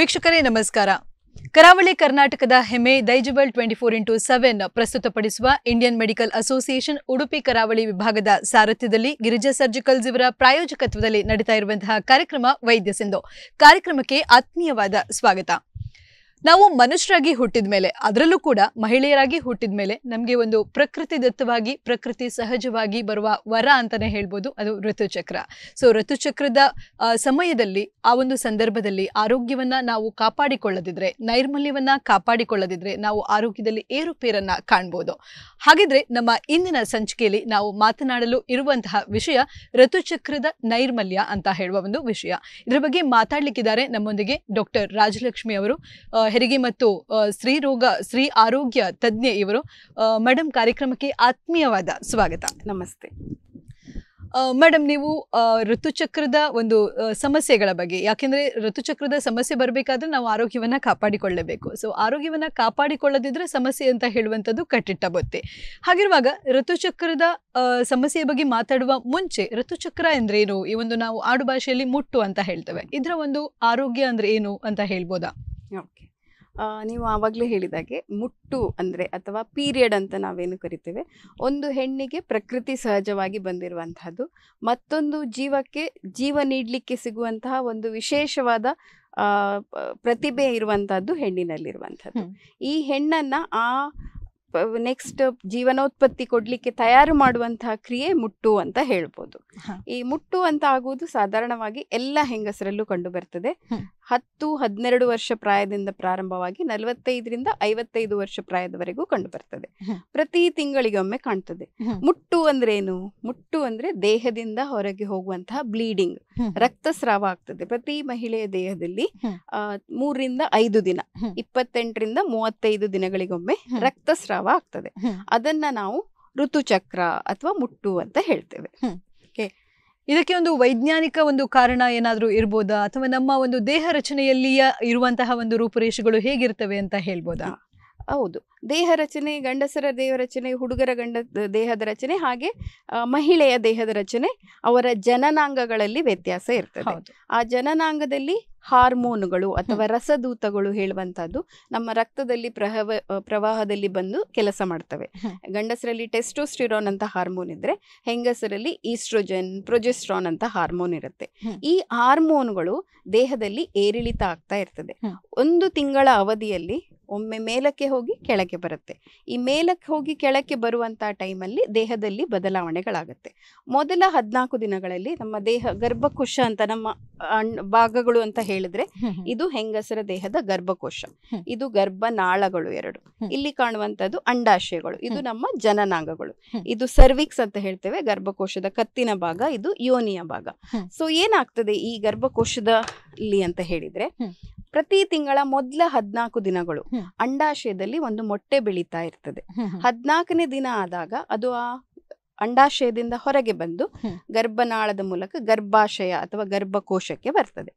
ವೀಕ್ಷಕರೇ ನಮಸ್ಕಾರ. ಕರಾವಳಿ ಕರ್ನಾಟಕದ ಹೆಮ್ಮೆ ದೈಜಬಲ್ 24x7 ಪ್ರಸ್ತುತಪಡಿಸುವ ಇಂಡಿಯನ್ ಮೆಡಿಕಲ್ ಅಸೋಸಿಯೇಷನ್ ಉಡುಪಿ ಕರಾವಳಿ ವಿಭಾಗದ ಸಾರಥ್ಯದಲ್ಲಿ ಗಿರಿಜಾ ಸರ್ಜಿಕಲ್ಸ್ ಇವರ ಪ್ರಾಯೋಜಕತ್ವದಲ್ಲಿ ನಡೀತಾ ಇರುವಂತಹ ಕಾರ್ಯಕ್ರಮ ವೈದ್ಯ ಸಿಂಧು ಕಾರ್ಯಕ್ರಮಕ್ಕೆ ಆತ್ಮೀಯವಾದ ಸ್ವಾಗತ. ನಾವು ಮನುಷ್ಯರಾಗಿ ಹುಟ್ಟಿದ ಮೇಲೆ ಅದರಲ್ಲೂ ಕೂಡ ಮಹಿಳೆಯರಾಗಿ ಹುಟ್ಟಿದ ಮೇಲೆ ನಮಗೆ ಒಂದು ಪ್ರಕೃತಿ ದತ್ತವಾಗಿ ಪ್ರಕೃತಿ ಸಹಜವಾಗಿ ಬರುವ ವರ ಅಂತಾನೆ ಹೇಳ್ಬೋದು, ಅದು ಋತುಚಕ್ರ. ಸೊ ಋತುಚಕ್ರದ ಸಮಯದಲ್ಲಿ ಆ ಒಂದು ಸಂದರ್ಭದಲ್ಲಿ ಆರೋಗ್ಯವನ್ನ ನಾವು ಕಾಪಾಡಿಕೊಳ್ಳದಿದ್ರೆ, ನೈರ್ಮಲ್ಯವನ್ನ ಕಾಪಾಡಿಕೊಳ್ಳದಿದ್ರೆ ನಾವು ಆರೋಗ್ಯದಲ್ಲಿ ಏರುಪೇರನ್ನ ಕಾಣಬಹುದು. ಹಾಗಿದ್ರೆ ನಮ್ಮ ಇಂದಿನ ಸಂಚಿಕೆಯಲ್ಲಿ ನಾವು ಮಾತನಾಡಲು ಇರುವಂತಹ ವಿಷಯ ಋತುಚಕ್ರದ ನೈರ್ಮಲ್ಯ ಅಂತ ಹೇಳುವ ಒಂದು ವಿಷಯ. ಇದರ ಬಗ್ಗೆ ಮಾತಾಡ್ಲಿಕ್ಕಿದ್ದಾರೆ ನಮ್ಮೊಂದಿಗೆ ಡಾಕ್ಟರ್ ರಾಜಲಕ್ಷ್ಮಿ ಅವರು, ಹೆರಿಗೆ ಮತ್ತು ಸ್ತ್ರೀ ಆರೋಗ್ಯ ತಜ್ಞೆ ಇವರು. ಮೇಡಮ್, ಕಾರ್ಯಕ್ರಮಕ್ಕೆ ಆತ್ಮೀಯವಾದ ಸ್ವಾಗತ. ನಮಸ್ತೆ ಮೇಡಮ್, ನೀವು ಋತುಚಕ್ರದ ಒಂದು ಸಮಸ್ಯೆಗಳ ಬಗ್ಗೆ, ಯಾಕೆಂದ್ರೆ ಋತುಚಕ್ರದ ಸಮಸ್ಯೆ ಬರಬೇಕಾದ್ರೆ ನಾವು ಆರೋಗ್ಯವನ್ನ ಕಾಪಾಡಿಕೊಳ್ಳಬೇಕು. ಸೊ ಆರೋಗ್ಯವನ್ನ ಕಾಪಾಡಿಕೊಳ್ಳದಿದ್ರೆ ಸಮಸ್ಯೆ ಅಂತ ಹೇಳುವಂಥದ್ದು ಕಟ್ಟಿಟ್ಟ ಬುತ್ತಿ. ಹಾಗಿರುವಾಗ ಋತುಚಕ್ರದ ಸಮಸ್ಯೆಯ ಬಗ್ಗೆ ಮಾತಾಡುವ ಮುಂಚೆ ಋತುಚಕ್ರ ಅಂದ್ರೆ ಏನು, ಈ ಒಂದು ನಾವು ಆಡು ಭಾಷೆಯಲ್ಲಿ ಮುಟ್ಟು ಅಂತ ಹೇಳ್ತೇವೆ, ಇದರ ಒಂದು ಆರೋಗ್ಯ ಅಂದ್ರೆ ಏನು ಅಂತ ಹೇಳ್ಬೋದಾ? ಓಕೆ, ನೀವು ಆವಾಗಲೇ ಹೇಳಿದಾಗೆ ಮುಟ್ಟು ಅಂದರೆ ಅಥವಾ ಪೀರಿಯಡ್ ಅಂತ ನಾವೇನು ಕರಿತೇವೆ, ಒಂದು ಹೆಣ್ಣಿಗೆ ಪ್ರಕೃತಿ ಸಹಜವಾಗಿ ಬಂದಿರುವಂತಹದ್ದು, ಮತ್ತೊಂದು ಜೀವಕ್ಕೆ ಜೀವ ನೀಡಲಿಕ್ಕೆ ಸಿಗುವಂತಹ ಒಂದು ವಿಶೇಷವಾದ ಪ್ರತಿಭೆ ಇರುವಂತಹದ್ದು ಹೆಣ್ಣಿನಲ್ಲಿರುವಂಥದ್ದು. ಈ ಹೆಣ್ಣನ್ನು ನೆಕ್ಸ್ಟ್ ಜೀವನೋತ್ಪತ್ತಿ ಕೊಡಲಿಕ್ಕೆ ತಯಾರು ಮಾಡುವಂತಹ ಕ್ರಿಯೆ ಮುಟ್ಟು ಅಂತ ಹೇಳ್ಬೋದು. ಈ ಮುಟ್ಟು ಅಂತ ಆಗುವುದು ಸಾಧಾರಣವಾಗಿ ಎಲ್ಲ ಹೆಂಗಸರಲ್ಲೂ ಕಂಡು ಬರ್ತದೆ. 10-12 ವರ್ಷ ಪ್ರಾಯದಿಂದ ಪ್ರಾರಂಭವಾಗಿ 45-55 ವರ್ಷ ಪ್ರಾಯದವರೆಗೂ ಕಂಡು ಬರ್ತದೆ. ಪ್ರತಿ ತಿಂಗಳಿಗೊಮ್ಮೆ ಕಾಣ್ತದೆ. ಮುಟ್ಟು ಅಂದ್ರೆ ಏನು? ಮುಟ್ಟು ಅಂದ್ರೆ ದೇಹದಿಂದ ಹೊರಗೆ ಹೋಗುವಂತಹ ಬ್ಲೀಡಿಂಗ್, ರಕ್ತಸ್ರಾವ ಆಗ್ತದೆ. ಪ್ರತಿ ಮಹಿಳೆಯ ದೇಹದಲ್ಲಿ 3-5 ದಿನ, 28-35 ದಿನಗಳಿಗೊಮ್ಮೆ ರಕ್ತಸ್ರಾವ ಆಗ್ತದೆ. ಅದನ್ನ ನಾವು ಋತುಚಕ್ರ ಅಥವಾ ಮುಟ್ಟು ಅಂತ ಹೇಳ್ತೇವೆ. ಇದಕ್ಕೆ ಒಂದು ವೈಜ್ಞಾನಿಕ ಒಂದು ಕಾರಣ ಏನಾದರೂ ಇರ್ಬೋದಾ, ಅಥವಾ ನಮ್ಮ ಒಂದು ದೇಹ ರಚನೆಯಲ್ಲಿಯ ಇರುವಂತಹ ಒಂದು ರೂಪುರೇಷೆಗಳು ಹೇಗಿರ್ತವೆ ಅಂತ ಹೇಳ್ಬೋದಾ? ಹೌದು, ದೇಹ ರಚನೆ, ಗಂಡಸರ ದೇಹ ರಚನೆ, ಹುಡುಗರ ದೇಹದ ರಚನೆ, ಹಾಗೆ ಮಹಿಳೆಯ ದೇಹದ ರಚನೆ, ಅವರ ಜನನಾಂಗಗಳಲ್ಲಿ ವ್ಯತ್ಯಾಸ ಇರ್ತದೆ. ಆ ಜನನಾಂಗದಲ್ಲಿ ಹಾರ್ಮೋನುಗಳು ಅಥವಾ ರಸದೂತಗಳು ಹೇಳುವಂತಹದ್ದು ನಮ್ಮ ರಕ್ತದಲ್ಲಿ ಪ್ರವಾಹದಲ್ಲಿ ಬಂದು ಕೆಲಸ ಮಾಡ್ತವೆ. ಗಂಡಸರಲ್ಲಿ ಟೆಸ್ಟೋಸ್ಟಿರಾನ್ ಅಂತ ಹಾರ್ಮೋನ್ ಇದ್ರೆ, ಹೆಂಗಸರಲ್ಲಿ ಈಸ್ಟ್ರೋಜನ್, ಪ್ರೊಜೆಸ್ಟ್ರಾನ್ ಅಂತ ಹಾರ್ಮೋನ್ ಇರುತ್ತೆ. ಈ ಹಾರ್ಮೋನುಗಳು ದೇಹದಲ್ಲಿ ಏರಿಳಿತ ಆಗ್ತಾ ಇರ್ತದೆ. 1 ತಿಂಗಳ ಅವಧಿಯಲ್ಲಿ ಒಮ್ಮೆ ಮೇಲಕ್ಕೆ ಹೋಗಿ ಕೆಳಕ್ಕೆ ಬರುತ್ತೆ. ಈ ಮೇಲಕ್ಕೆ ಹೋಗಿ ಕೆಳಕ್ಕೆ ಬರುವಂತಹ ಟೈಮಲ್ಲಿ ದೇಹದಲ್ಲಿ ಬದಲಾವಣೆಗಳಾಗುತ್ತೆ. ಮೊದಲ 14 ದಿನಗಳಲ್ಲಿ ನಮ್ಮ ದೇಹ ಗರ್ಭಕೋಶ ಅಂತ ನಮ್ಮ ಭಾಗಗಳು ಅಂತ ಹೇಳಿದ್ರೆ, ಇದು ಹೆಂಗಸರ ದೇಹದ ಗರ್ಭಕೋಶ, ಇದು ಗರ್ಭನಾಳಗಳು 2. ಇಲ್ಲಿ ಕಾಣುವಂತದ್ದು ಅಂಡಾಶಯಗಳು, ಇದು ನಮ್ಮ ಜನನಾಂಗಗಳು. ಇದು ಸರ್ವಿಕ್ಸ್ ಅಂತ ಹೇಳ್ತೇವೆ, ಗರ್ಭಕೋಶದ ಕತ್ತಿನ ಭಾಗ, ಇದು ಯೋನಿಯ ಭಾಗ. ಸೊ ಏನಾಗ್ತದೆ ಈ ಗರ್ಭಕೋಶದಲ್ಲಿ ಅಂತ ಹೇಳಿದ್ರೆ, ಪ್ರತಿ ತಿಂಗಳ ಮೊದಲ 14 ದಿನಗಳು ಅಂಡಾಶಯದಲ್ಲಿ ಒಂದು ಮೊಟ್ಟೆ ಬೆಳೀತಾ ಇರ್ತದೆ. 14ನೇ ದಿನ ಆದಾಗ ಅದು ಆ ಅಂಡಾಶಯದಿಂದ ಹೊರಗೆ ಬಂದು ಗರ್ಭನಾಳದ ಮೂಲಕ ಗರ್ಭಾಶಯ ಅಥವಾ ಗರ್ಭಕೋಶಕ್ಕೆ ಬರ್ತದೆ.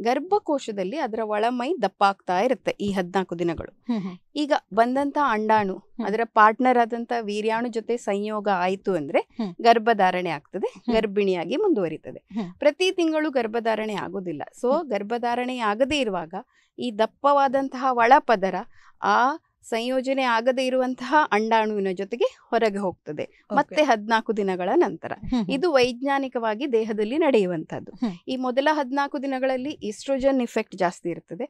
ಗರ್ಭಕೋಶದಲ್ಲಿ ಅದರ ಒಳಮೈ ದಪ್ಪ ಆಗ್ತಾ ಇರುತ್ತೆ ಈ 14 ದಿನಗಳು. ಈಗ ಬಂದಂತಹ ಅಂಡಾಣು ಅದರ ಪಾರ್ಟ್ನರ್ ಆದಂತಹ ವೀರ್ಯಾಣು ಜೊತೆ ಸಂಯೋಗ ಆಯ್ತು ಅಂದ್ರೆ ಗರ್ಭಧಾರಣೆ ಆಗ್ತದೆ, ಗರ್ಭಿಣಿಯಾಗಿ ಮುಂದುವರಿತದೆ. ಪ್ರತಿ ತಿಂಗಳು ಗರ್ಭಧಾರಣೆ ಆಗೋದಿಲ್ಲ. ಸೊ ಗರ್ಭಧಾರಣೆ ಆಗದೇ ಇರುವಾಗ ಈ ದಪ್ಪವಾದಂತಹ ಒಳಪದರ ಆ ಸಂಯೋಜನೆ ಆಗದೇ ಇರುವಂತಹ ಅಂಡಾಣುವಿನ ಜೊತೆಗೆ ಹೊರಗೆ ಹೋಗ್ತದೆ ಮತ್ತೆ 14 ದಿನಗಳ ನಂತರ. ಇದು ವೈಜ್ಞಾನಿಕವಾಗಿ ದೇಹದಲ್ಲಿ ನಡೆಯುವಂತಹದ್ದು. ಈ ಮೊದಲ 14 ದಿನಗಳಲ್ಲಿ ಈಸ್ಟ್ರೋಜನ್ ಇಫೆಕ್ಟ್ ಜಾಸ್ತಿ ಇರ್ತದೆ.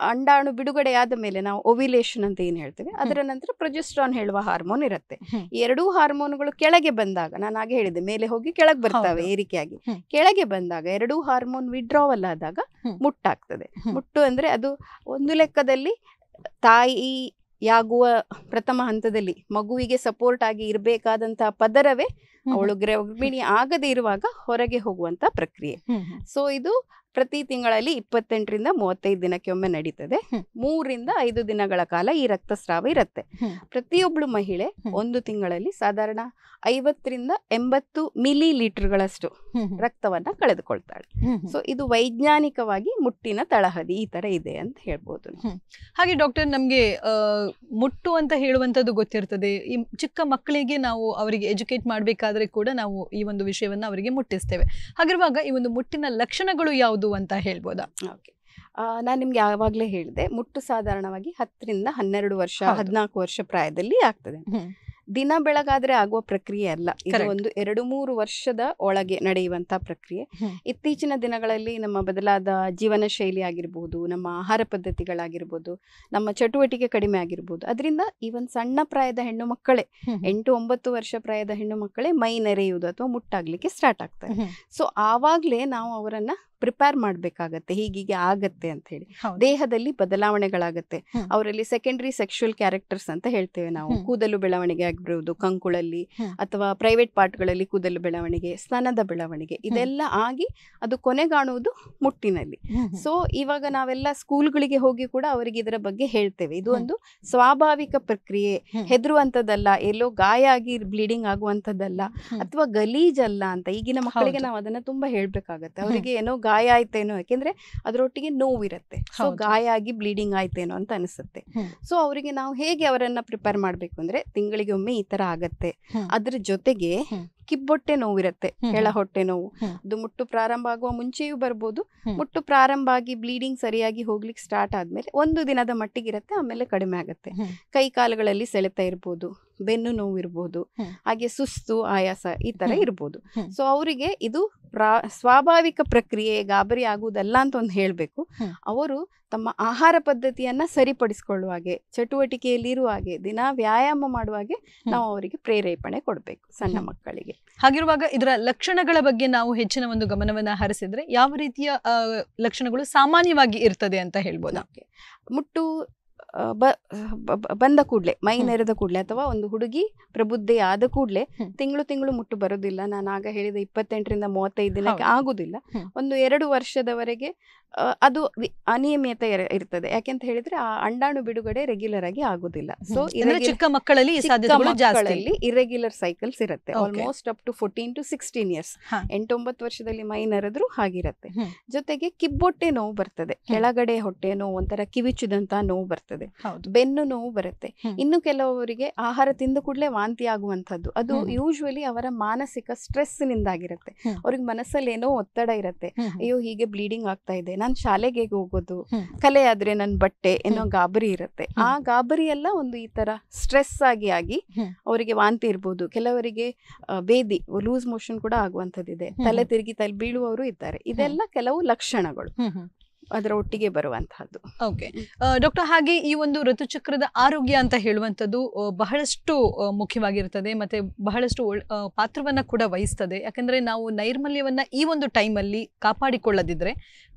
ಅಂಡಾಣು ಬಿಡುಗಡೆಯಾದ ಮೇಲೆ ನಾವು ಓವ್ಯುಲೇಷನ್ ಅಂತ ಏನ್ ಹೇಳ್ತೇವೆ, ಅದರ ನಂತರ ಪ್ರೊಜೆಸ್ಟ್ರಾನ್ ಹೇಳುವ ಹಾರ್ಮೋನ್ ಇರುತ್ತೆ. ಈ 2 ಹಾರ್ಮೋನುಗಳು ಕೆಳಗೆ ಬಂದಾಗ, ನಾನು ಹಾಗೆ ಹೇಳಿದೆ, ಮೇಲೆ ಹೋಗಿ ಕೆಳಗೆ ಬರ್ತವೆ ಏರಿಕೆಯಾಗಿ. ಕೆಳಗೆ ಬಂದಾಗ 2 ಹಾರ್ಮೋನ್ ವಿಡ್ರಾವಲ್ ಆದಾಗ ಮುಟ್ಟಾಗ್ತದೆ. ಮುಟ್ಟು ಅಂದ್ರೆ ಅದು ಒಂದು ಲೆಕ್ಕದಲ್ಲಿ ತಾಯಿಯಾಗುವ ಪ್ರಥಮ ಹಂತದಲ್ಲಿ ಮಗುವಿಗೆ ಸಪೋರ್ಟ್ ಆಗಿ ಇರಬೇಕಾದಂತಹ ಪದರವೇ ಅವಳು ಗರ್ಭಿಣಿ ಆಗದೆ ಇರುವಾಗ ಹೊರಗೆ ಹೋಗುವಂತ ಪ್ರಕ್ರಿಯೆ. ಸೊ ಇದು ಪ್ರತಿ ತಿಂಗಳಲ್ಲಿ 28-35 ದಿನಕ್ಕೆ ಒಮ್ಮೆ ನಡೀತದೆ. 3-5 ದಿನಗಳ ಕಾಲ ಈ ರಕ್ತಸ್ರಾವ ಇರುತ್ತೆ. ಪ್ರತಿಯೊಬ್ಬಳು ಮಹಿಳೆ 1 ತಿಂಗಳಲ್ಲಿ ಸಾಧಾರಣ 50-80 ಮಿಲಿ ಲೀಟರ್ಗಳಷ್ಟು ರಕ್ತವನ್ನ ಕಳೆದುಕೊಳ್ತಾಳೆ. ಸೊ ಇದು ವೈಜ್ಞಾನಿಕವಾಗಿ ಮುಟ್ಟಿನ ತಳಹದಿ ಈ ತರ ಇದೆ ಅಂತ ಹೇಳ್ಬೋದು. ಹಾಗೆ ಡಾಕ್ಟರ್, ನಮ್ಗೆ ಮುಟ್ಟು ಅಂತ ಹೇಳುವಂತದ್ದು ಗೊತ್ತಿರ್ತದೆ. ಈ ಚಿಕ್ಕ ಮಕ್ಕಳಿಗೆ ನಾವು ಅವರಿಗೆ ಎಜುಕೇಟ್ ಮಾಡಬೇಕಾದ್ರೆ ಕೂಡ ನಾವು ಈ ಒಂದು ವಿಷಯವನ್ನ ಅವರಿಗೆ ಮುಟ್ಟಿಸ್ತೇವೆ. ಹಾಗಿರುವಾಗ ಈ ಒಂದು ಮುಟ್ಟಿನ ಲಕ್ಷಣಗಳು ಯಾವುದು ಅಂತ ಹೇಳ್ಬೋದಾ? ಓಕೆ, ನಾನು ನಿಮ್ಗೆ ಯಾವಾಗಲೇ ಹೇಳಿದೆ, ಮುಟ್ಟು ಸಾಧಾರಣವಾಗಿ 10 ರಿಂದ 12 ವರ್ಷ 14 ವರ್ಷ ಪ್ರಾಯದಲ್ಲಿ ಆಗ್ತದೆ. ದಿನ ಬೆಳಗಾದ್ರೆ ಆಗುವ ಪ್ರಕ್ರಿಯೆ ಅಲ್ಲ, ಇದು ಒಂದು 2-3 ವರ್ಷದ ಒಳಗೆ ನಡೆಯುವಂತ ಪ್ರಕ್ರಿಯೆ. ಇತ್ತೀಚಿನ ದಿನಗಳಲ್ಲಿ ನಮ್ಮ ಬದಲಾದ ಜೀವನ ಶೈಲಿ ಆಗಿರ್ಬೋದು, ನಮ್ಮ ಆಹಾರ ಪದ್ಧತಿಗಳಾಗಿರ್ಬೋದು, ನಮ್ಮ ಚಟುವಟಿಕೆ ಕಡಿಮೆ ಆಗಿರ್ಬೋದು, ಅದರಿಂದ ಈವನ್ ಸಣ್ಣ ಪ್ರಾಯದ ಹೆಣ್ಣು ಮಕ್ಕಳೇ 8-9 ವರ್ಷ ಪ್ರಾಯದ ಹೆಣ್ಣು ಮಕ್ಕಳೇ ಮೈ ನೆರೆಯುವುದು ಅಥವಾ ಮುಟ್ಟಾಗ್ಲಿಕ್ಕೆ ಸ್ಟಾರ್ಟ್ ಆಗ್ತಾರೆ. ಸೊ ಆವಾಗ್ಲೇ ನಾವು ಅವರನ್ನ ಪ್ರಿಪೇರ್ ಮಾಡ್ಬೇಕಾಗತ್ತೆ, ಹೀಗೀಗೆ ಆಗತ್ತೆ ಅಂತ ಹೇಳಿ. ದೇಹದಲ್ಲಿ ಬದಲಾವಣೆಗಳಾಗತ್ತೆ, ಅವರಲ್ಲಿ ಸೆಕೆಂಡರಿ ಸೆಕ್ಷುವಲ್ ಕ್ಯಾರೆಕ್ಟರ್ಸ್ ಅಂತ ಹೇಳ್ತೇವೆ ನಾವು. ಕೂದಲು ಬೆಳವಣಿಗೆ ಆಗಿರ್ಬೋದು, ಕಂಕುಳಲ್ಲಿ ಅಥವಾ ಪ್ರೈವೇಟ್ ಪಾರ್ಟ್ಗಳಲ್ಲಿ ಕೂದಲು ಬೆಳವಣಿಗೆ, ಸ್ತನದ ಬೆಳವಣಿಗೆ, ಇದೆಲ್ಲ ಆಗಿ ಅದು ಕೊನೆಗಾಣುವುದು ಮುಟ್ಟಿನಲ್ಲಿ. ಸೊ ಇವಾಗ ನಾವೆಲ್ಲ ಸ್ಕೂಲ್ಗಳಿಗೆ ಹೋಗಿ ಕೂಡ ಅವರಿಗೆ ಇದರ ಬಗ್ಗೆ ಹೇಳ್ತೇವೆ. ಇದು ಒಂದು ಸ್ವಾಭಾವಿಕ ಪ್ರಕ್ರಿಯೆ, ಹೆದರುವಂಥದ್ದಲ್ಲ, ಎಲ್ಲೋ ಗಾಯ ಆಗಿ ಬ್ಲೀಡಿಂಗ್ ಆಗುವಂಥದ್ದಲ್ಲ ಅಥವಾ ಗಲೀಜಲ್ಲ ಅಂತ. ಈಗಿನ ಮಕ್ಕಳಿಗೆ ನಾವು ಅದನ್ನ ತುಂಬಾ ಹೇಳ್ಬೇಕಾಗತ್ತೆ. ಅವರಿಗೆ ಏನೋ ಗಾಯ ಆಯ್ತೇನೋ, ಯಾಕೆಂದ್ರೆ ಅದರೊಟ್ಟಿಗೆ ನೋವಿರುತ್ತೆ, ಸೊ ಗಾಯ ಆಗಿ ಬ್ಲೀಡಿಂಗ್ ಆಯ್ತೇನೋ ಅಂತ ಅನಿಸುತ್ತೆ. ಸೊ ಅವರಿಗೆ ನಾವು ಹೇಗೆ ಅವರನ್ನ ಪ್ರಿಪೇರ್ ಮಾಡ್ಬೇಕು ಅಂದ್ರೆ, ತಿಂಗಳಿಗೆ ಒಮ್ಮೆ ಈ ತರ ಆಗತ್ತೆ, ಅದ್ರ ಜೊತೆಗೆ ಕಿಬ್ಬೊಟ್ಟೆ ನೋವಿರುತ್ತೆ, ಕೆಳ ಹೊಟ್ಟೆ ನೋವು, ಅದು ಮುಟ್ಟು ಪ್ರಾರಂಭ ಆಗುವ ಮುಂಚೆಯೂ ಬರ್ಬೋದು. ಮುಟ್ಟು ಪ್ರಾರಂಭ ಆಗಿ ಬ್ಲೀಡಿಂಗ್ ಸರಿಯಾಗಿ ಹೋಗ್ಲಿಕ್ಕೆ ಸ್ಟಾರ್ಟ್ ಆದ್ಮೇಲೆ 1 ದಿನದ ಮಟ್ಟಿಗಿರುತ್ತೆ, ಆಮೇಲೆ ಕಡಿಮೆ ಆಗುತ್ತೆ. ಕೈ ಕಾಲುಗಳಲ್ಲಿ ಸೆಳೆತ ಇರ್ಬೋದು, ಬೆನ್ನು ನೋವು ಇರ್ಬೋದು, ಹಾಗೆ ಸುಸ್ತು, ಆಯಾಸ ಈ ತರ ಇರ್ಬೋದು. ಸೊ ಅವರಿಗೆ ಇದು ಸ್ವಾಭಾವಿಕ ಪ್ರಕ್ರಿಯೆ, ಗಾಬರಿ ಆಗುವುದಲ್ಲ ಅಂತ ಒಂದು ಹೇಳ್ಬೇಕು. ಅವರು ತಮ್ಮ ಆಹಾರ ಪದ್ಧತಿಯನ್ನ ಸರಿಪಡಿಸಿಕೊಳ್ಳುವ ಹಾಗೆ, ಚಟುವಟಿಕೆಯಲ್ಲಿ ಇರುವ ಹಾಗೆ, ದಿನ ವ್ಯಾಯಾಮ ಮಾಡುವ ಹಾಗೆ ನಾವು ಅವರಿಗೆ ಪ್ರೇರೇಪಣೆ ಕೊಡಬೇಕು ಸಣ್ಣ ಮಕ್ಕಳಿಗೆ. ಹಾಗಿರುವಾಗ ಇದರ ಲಕ್ಷಣಗಳ ಬಗ್ಗೆ ನಾವು ಹೆಚ್ಚಿನ ಒಂದು ಗಮನವನ್ನ ಹರಿಸಿದ್ರೆ ಯಾವ ರೀತಿಯ ಲಕ್ಷಣಗಳು ಸಾಮಾನ್ಯವಾಗಿ ಇರ್ತದೆ ಅಂತ ಹೇಳ್ಬೋದಾ? ಮುಟ್ಟು ಬಂದ ಕೂಡ್ಲೆ, ಮೈ ನೆರೆದ ಕೂಡ್ಲೆ, ಅಥವಾ ಒಂದು ಹುಡುಗಿ ಪ್ರಬುದ್ಧಿ ಆದ ಕೂಡ್ಲೆ ತಿಂಗಳು ಮುಟ್ಟು ಬರೋದಿಲ್ಲ. ನಾನು ಆಗ ಹೇಳಿದ 28 ರಿಂದ 35 ದಿನಕ್ಕೆ ಆಗುದಿಲ್ಲ. ಒಂದು 2 ವರ್ಷದವರೆಗೆ ಅದು ಅನಿಯಮಿತ ಇರ್ತದೆ. ಯಾಕೆಂತ ಹೇಳಿದ್ರೆ ಆ ಅಂಡಾಣು ಬಿಡುಗಡೆ ರೆಗ್ಯುಲರ್ ಆಗಿ ಆಗುದಿಲ್ಲ. ಸೊ ಚಿಕ್ಕ ಮಕ್ಕಳಲ್ಲಿ ಇರೆಗ್ಯುಲರ್ ಸೈಕಲ್ಸ್ ಇರುತ್ತೆ, almost up to 14 to 16 years. 8-9 ವರ್ಷದಲ್ಲಿ ಮೈ ನೆರೆದ್ರು ಹಾಗಿರುತ್ತೆ. ಜೊತೆಗೆ ಕಿಬ್ಬೊಟ್ಟೆ ನೋವು ಬರ್ತದೆ, ಕೆಳಗಡೆ ಹೊಟ್ಟೆ ನೋವು, ಒಂಥರ ಕಿವಿಚಿದಂತ ನೋವು ಬರ್ತದೆ, ಬೆನ್ನು ನೋವು ಬರುತ್ತೆ. ಇನ್ನು ಕೆಲವರಿಗೆ ಆಹಾರ ತಿಂದ ಕೂಡಲೇ ವಾಂತಿ ಆಗುವಂತದ್ದು, ಅದು ಯೂಶುವಲಿ ಅವರ ಮಾನಸಿಕ ಸ್ಟ್ರೆಸ್ ನಿಂದಾಗಿರುತ್ತೆ. ಅವ್ರಿಗೆ ಮನಸ್ಸಲ್ಲಿ ಏನೋ ಒತ್ತಡ ಇರುತ್ತೆ, ಅಯ್ಯೋ ಹೀಗೆ ಬ್ಲೀಡಿಂಗ್ ಆಗ್ತಾ ಇದೆ, ನಾನ್ ಶಾಲೆಗೆ ಹೋಗೋದು, ಕಲೆ ಆದ್ರೆ ನನ್ ಬಟ್ಟೆ ಏನೋ ಗಾಬರಿ ಇರುತ್ತೆ. ಆ ಗಾಬರಿ ಎಲ್ಲ ಒಂದು ಈ ತರ ಸ್ಟ್ರೆಸ್ ಆಗಿ ಅವರಿಗೆ ವಾಂತಿ ಇರ್ಬೋದು. ಕೆಲವರಿಗೆ ಬೇದಿ, ಲೂಸ್ ಮೋಷನ್ ಕೂಡ ಆಗುವಂತದ್ದಿದೆ, ತಲೆ ತಿರುಗಿ ತಲೆ ಬೀಳುವವರು ಇದ್ದಾರೆ. ಇದೆಲ್ಲ ಕೆಲವು ಲಕ್ಷಣಗಳು ಅದರ ಒಟ್ಟಿಗೆ ಬರುವಂತಹದ್ದು. ಓಕೆ ಡಾಕ್ಟರ್, ಹಾಗೆ ಈ ಒಂದು ಋತುಚಕ್ರದ ಆರೋಗ್ಯ ಅಂತ ಹೇಳುವಂಥದ್ದು ಬಹಳಷ್ಟು ಮುಖ್ಯವಾಗಿರ್ತದೆ ಮತ್ತೆ ಬಹಳಷ್ಟು ಪಾತ್ರವನ್ನ ಕೂಡ ವಹಿಸ್ತದೆ. ಯಾಕಂದ್ರೆ ನಾವು ನೈರ್ಮಲ್ಯವನ್ನ ಈ ಒಂದು ಟೈಮಲ್ಲಿ ಕಾಪಾಡಿಕೊಳ್ಳದಿದ್ರೆ